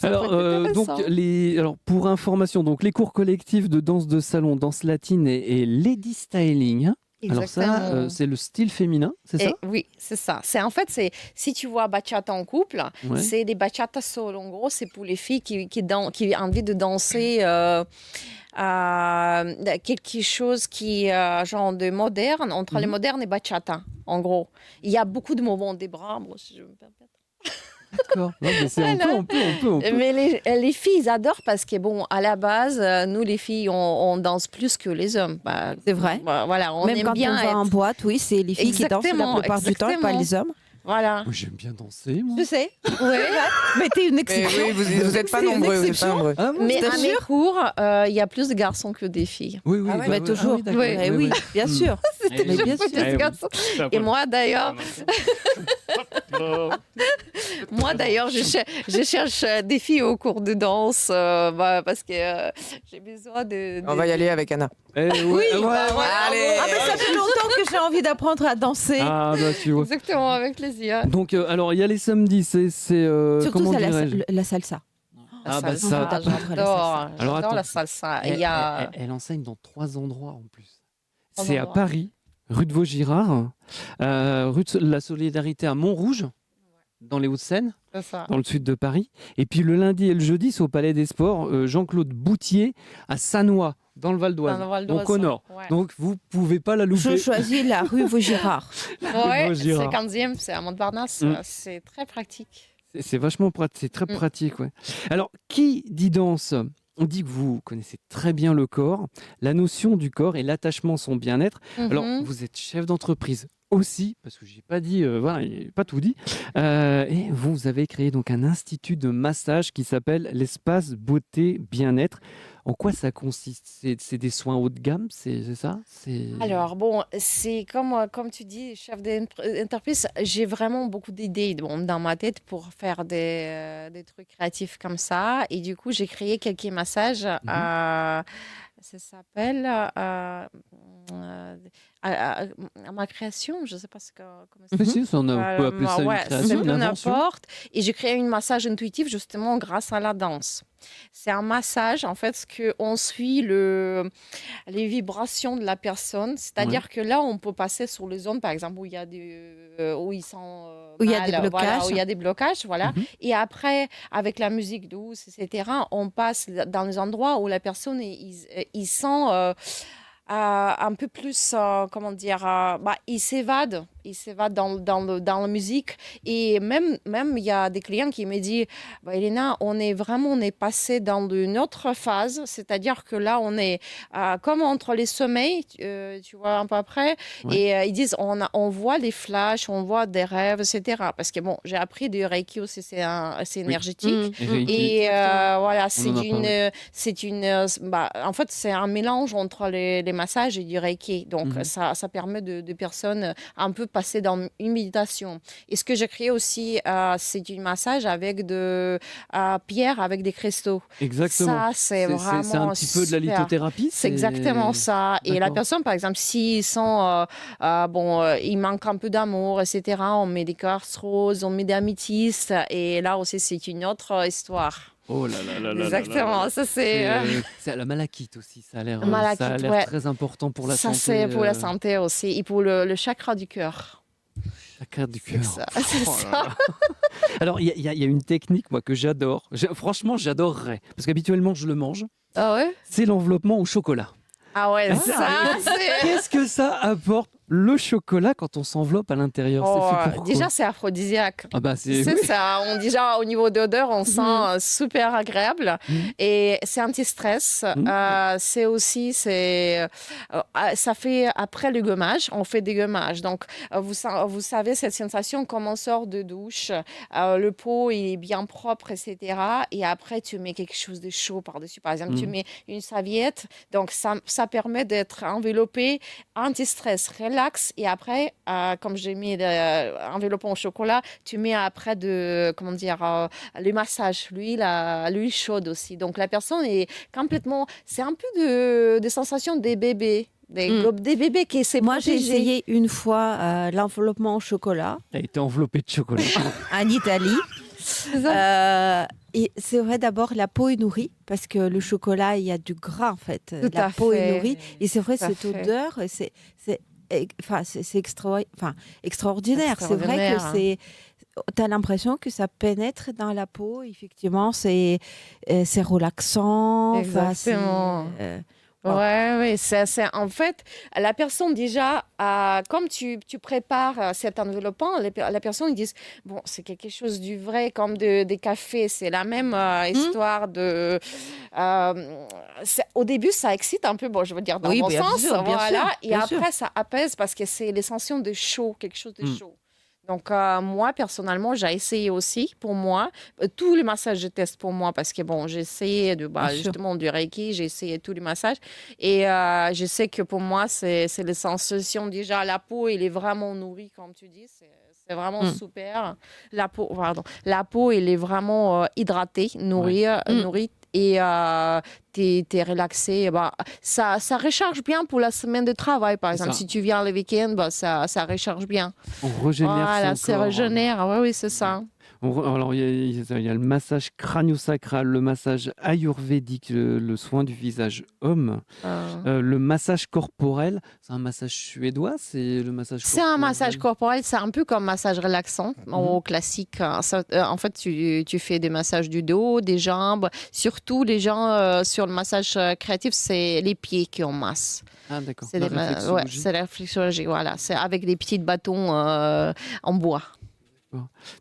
Ça Alors, peut être donc, intéressant. alors, pour information, donc, les cours collectifs de danse de salon, danse latine et lady styling. Hein. Alors ça, Exactement. c'est le style féminin, c'est ça? Oui, c'est ça. Si tu vois bachata en couple, Ouais. c'est des bachata solo. En gros, c'est pour les filles qui ont envie de danser quelque chose qui genre de moderne, entre les modernes et bachata, en gros. Il y a beaucoup de mouvements des bras, moi, si je me permets. D'accord. Non, mais Voilà. on peut. Mais les filles, ils adorent parce que, bon, à la base, nous, les filles, on danse plus que les hommes. Bah, C'est vrai. voilà, on Même aime quand bien on va en être- boîte, oui, c'est les filles qui dansent la Exactement, plupart du temps et pas exactement. les hommes. Voilà. Moi, j'aime bien danser, moi. Je sais. Ouais. Mais t'es une Mais exception. oui, vous n'êtes pas C'est une nombreux. Vous êtes pas exception. nombreux. Ah bon, Mais je à mes t'assure. cours, il y a plus de garçons que des filles. Oui, oui, Ah ouais, bah Mais ouais. toujours. d'accord. Oui. Eh oui, bien sûr. Eh Mais oui. bien sûr. Plus de garçons. Et moi, d'ailleurs, je cherche des filles au cours de danse parce que j'ai besoin de. On va y aller avec Anna. Eh, ouais, Oui, ouais, ouais. Allez. Ah, mais ça fait longtemps que j'ai envie d'apprendre à danser. Ah, bah, tu vois. Exactement, avec plaisir. Donc, alors, il y a les samedis, c'est Surtout comment ça, dirais-je la salsa. Ah, bah, salsa, ça- j'adore. Alors, J'adore attends. la salsa. Elle, Il y a... elle enseigne dans 3 endroits en plus. 3 C'est à endroits. Paris, rue de Vaugirard, rue de la Solidarité à Montrouge, dans les Hauts-de-Seine, C'est ça. dans le sud de Paris. Et puis le lundi et le jeudi, c'est au Palais des Sports, Jean-Claude Boutier, à Sannois, dans le Val d'Oise. Dans le Val d'Oise. Donc au nord. Ouais. Donc vous pouvez pas la Je louper. choisis la rue Vaugirard. Ouais, c'est Vaugirard. 15e, c'est à Montparnasse. Mm. C'est très pratique. C'est vachement pratique, c'est très Mm. pratique. Ouais. Alors, qui dit danse? On dit que vous connaissez très bien le corps, la notion du corps et l'attachement à son bien-être. Alors, Mhm. vous êtes chef d'entreprise aussi, parce que j'ai pas dit, voilà, j'ai pas tout dit. Et vous avez créé donc un institut de massage qui s'appelle l'Espace Beauté Bien-être. En quoi ça consiste? C'est des soins haut de gamme, c'est ça? Alors, bon, c'est comme tu dis, chef d'entreprise, j'ai vraiment beaucoup d'idées dans ma tête pour faire des trucs créatifs comme ça. Et du coup, j'ai créé quelques massages. Ça s'appelle à ma création, je ne sais pas comment ça Mais si, on peut appeler ça une ouais, création, c'est une peu invention. n'importe. Et j'ai créé un massage intuitif justement grâce à la danse. C'est un massage, en fait, on suit les vibrations de la personne. C'est-à-dire que là, on peut passer sur les zones, par exemple, où il y a où ils sont Où il y a des mal, voilà, blocages. où il y a des blocages, voilà. Mhm. Et après, avec la musique douce, etc., on passe dans les endroits où la personne, il sent un peu plus, comment dire, il s'évade dans la musique. Et même il y a des clients qui me disent, Elena, on est passé dans une autre phase, c'est-à-dire que là, on est comme entre les sommeils, tu vois, un peu après, Ouais. et ils disent, on voit des flashs, on voit des rêves, etc. Parce que bon, j'ai appris du Reiki aussi, c'est énergétique. Mm. Et Reiki. Et voilà, en a parlé. en fait, c'est un mélange entre les massages et du Reiki. Donc, Mhm. ça permet de personnes un peu passer dans une méditation. Et ce que j'ai créé aussi, c'est un massage avec de pierre, avec des cristaux. Exactement. Ça, c'est vraiment C'est un petit peu de la super. lithothérapie. C'est exactement ça. Et la D'accord. personne, par exemple, s'ils sont, il manque un peu d'amour, etc., on met des quartz roses, on met des améthystes. Et là aussi, c'est une autre histoire. Oh là là là là là là Exactement. là. Ça, c'est. C'est la malachite aussi, ça a l'air Malachite, ouais. très important pour la ça, santé. c'est pour la santé aussi. Et pour le chakra du cœur. La carte du C'est cœur. ça. C'est Oh là ça. là. Alors, il y a une technique, moi, que j'adore. Franchement, j'adorerais. Parce qu'habituellement, je le mange. Ah ouais? C'est l'enveloppement au chocolat. Ah ouais, Ah, ça, c'est. Qu'est-ce que ça apporte, le chocolat, quand on s'enveloppe à l'intérieur? Oh, C'est fait pour quoi? déjà, c'est aphrodisiaque. Ah bah, c'est... C'est ça. Déjà, au niveau d'odeur, on sent super agréable. Et c'est anti-stress. C'est aussi, ça fait après le gommage, on fait des gommages. Donc, vous savez, cette sensation comme on sort de douche, le pot il est bien propre, etc. Et après, tu mets quelque chose de chaud par-dessus. Par exemple, tu mets une serviette. Donc, ça permet d'être enveloppé, anti-stress, relax. Et après, comme j'ai mis enveloppant au chocolat, tu mets après le massage, l'huile chaude aussi. Donc la personne est complètement, c'est un peu de sensation des bébés, des bébés qui s'est Moi, j'ai protégé. essayé une fois l'enveloppement au chocolat T'as été enveloppé de chocolat. en Italie. Et c'est vrai, d'abord, la peau est nourrie parce que le chocolat, il y a du gras en fait. Tout La à peau est fait. nourrie. Et c'est vrai, Tout à cette fait. odeur, c'est extraordinaire. C'est vrai que Extraordinaire, tu as l'impression que ça pénètre dans la peau. Effectivement, c'est relaxant. Enfin, Exactement. Ouais, en fait, la personne déjà, comme tu prépares cet enveloppement, la personne ils disent, bon, c'est quelque chose du vrai, comme des cafés, c'est la même histoire de... au début, ça excite un peu, bon, je veux dire, dans Oui, mon bien sens, sûr, bien voilà, sûr, et bien après, sûr. ça apaise parce que c'est les sensations de chaud, quelque chose de chaud. Donc, moi, personnellement, j'ai essayé aussi pour moi. Tous les massages, je teste pour moi parce que, bon, j'ai essayé Bien sûr. justement du Reiki, j'ai essayé tous les massages. Et je sais que pour moi, c'est les sensations. Déjà, la peau, elle est vraiment nourrie, comme tu dis. C'est vraiment super. La peau, elle est vraiment hydratée, nourrie. Et t'es relaxé. Ça recharge bien pour la semaine de travail, par exemple. ça. Si tu viens le week-end, ça recharge bien. On régénère Voilà, son c'est corps. régénère. Oui, c'est ça. Alors, il y a le massage crânio-sacral, le massage ayurvédique, le soin du visage homme, le massage corporel. C'est un massage suédois, c'est le massage C'est un massage corporel, c'est un peu comme massage relaxant, au classique. En fait, tu fais des massages du dos, des jambes. Surtout, les gens, sur le massage créatif, c'est les pieds qui ont masse. Ah, d'accord. C'est La ouais, réflexologie. c'est la réflexologie, voilà. C'est avec des petits bâtons en bois.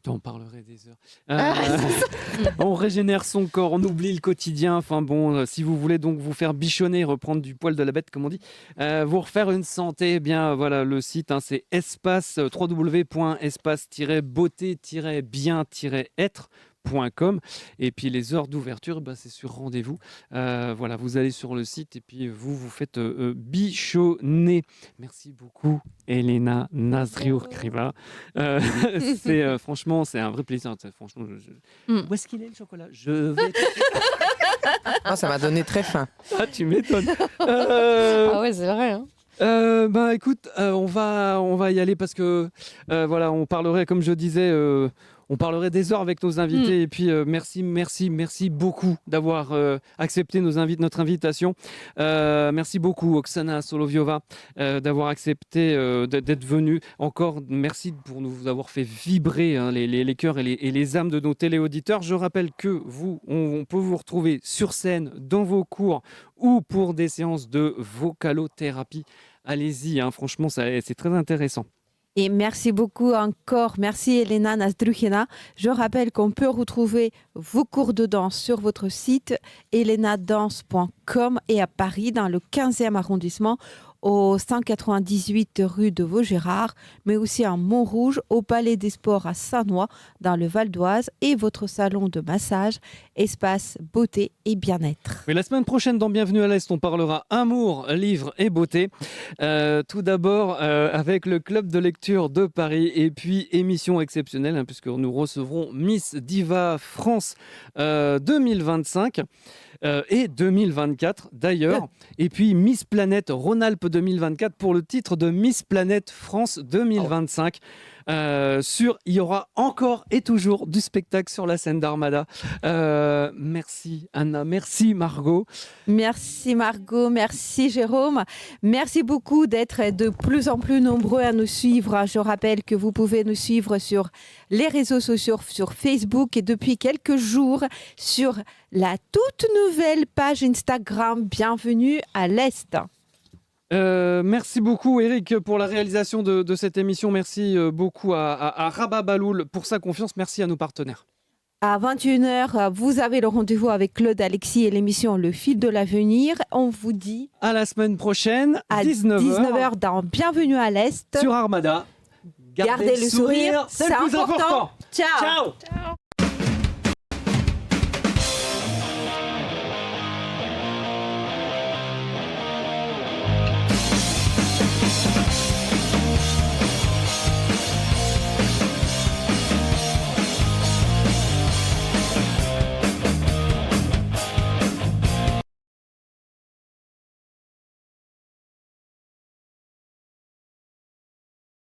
Tu en parlerais des heures. On régénère son corps, on oublie le quotidien. Enfin bon, si vous voulez donc vous faire bichonner, reprendre du poil de la bête, comme on dit, vous refaire une santé, eh bien voilà, le site, c'est espace www.espace-beauté-bien-être.com. Et puis les heures d'ouverture, c'est sur rendez-vous. Voilà, vous allez sur le site et puis vous faites bichonner. Merci beaucoup, Elena Nazriour-Kriva. Franchement, c'est un vrai plaisir. Franchement, Où est-ce qu'il est le chocolat? Je vais. Ça m'a donné très faim. Ah, tu m'étonnes. Ah ouais, c'est vrai. Hein. Écoute, on va y aller parce que voilà, on parlerait, comme je disais, on parlerait des heures avec nos invités. Et puis merci beaucoup d'avoir accepté notre invitation. Merci beaucoup, Oksana Soloviova, d'avoir accepté d'être venue. Encore merci pour nous avoir fait vibrer les cœurs et les âmes de nos téléauditeurs. Je rappelle que on peut vous retrouver sur scène, dans vos cours ou pour des séances de vocalothérapie. Allez-y, franchement, c'est très intéressant. Et merci beaucoup encore. Merci Elena Nazdruhina. Je rappelle qu'on peut retrouver vos cours de danse sur votre site elenadanse.com et à Paris, dans le 15e arrondissement, au 198 rue de Vaugirard, mais aussi à Montrouge, au Palais des Sports à Sannois, dans le Val d'Oise, et votre salon de massage, espace beauté et bien-être. Mais la semaine prochaine, dans Bienvenue à l'Est, on parlera amour, livre et beauté. Tout d'abord, avec le Club de lecture de Paris, et puis émission exceptionnelle, puisque nous recevrons Miss Diva France 2025. Et 2024 d'ailleurs, et puis Miss Planète Rhône-Alpes 2024 pour le titre de Miss Planète France 2025. Il y aura encore et toujours du spectacle sur la scène d'Armada. Merci Anna, merci Margot. Merci Margot, merci Jérôme. Merci beaucoup d'être de plus en plus nombreux à nous suivre. Je rappelle que vous pouvez nous suivre sur les réseaux sociaux, sur Facebook et depuis quelques jours sur la toute nouvelle page Instagram Bienvenue à l'Est. Merci beaucoup Eric pour la réalisation de cette émission. Merci beaucoup à Rabat Baloul pour sa confiance. Merci à nos partenaires. À 21h, vous avez le rendez-vous avec Claude Alexis et l'émission Le Fil de l'Avenir. On vous dit à la semaine prochaine, à 19h dans Bienvenue à l'Est. Sur Armada. Gardez le sourire, c'est le plus important. Ciao. Ciao.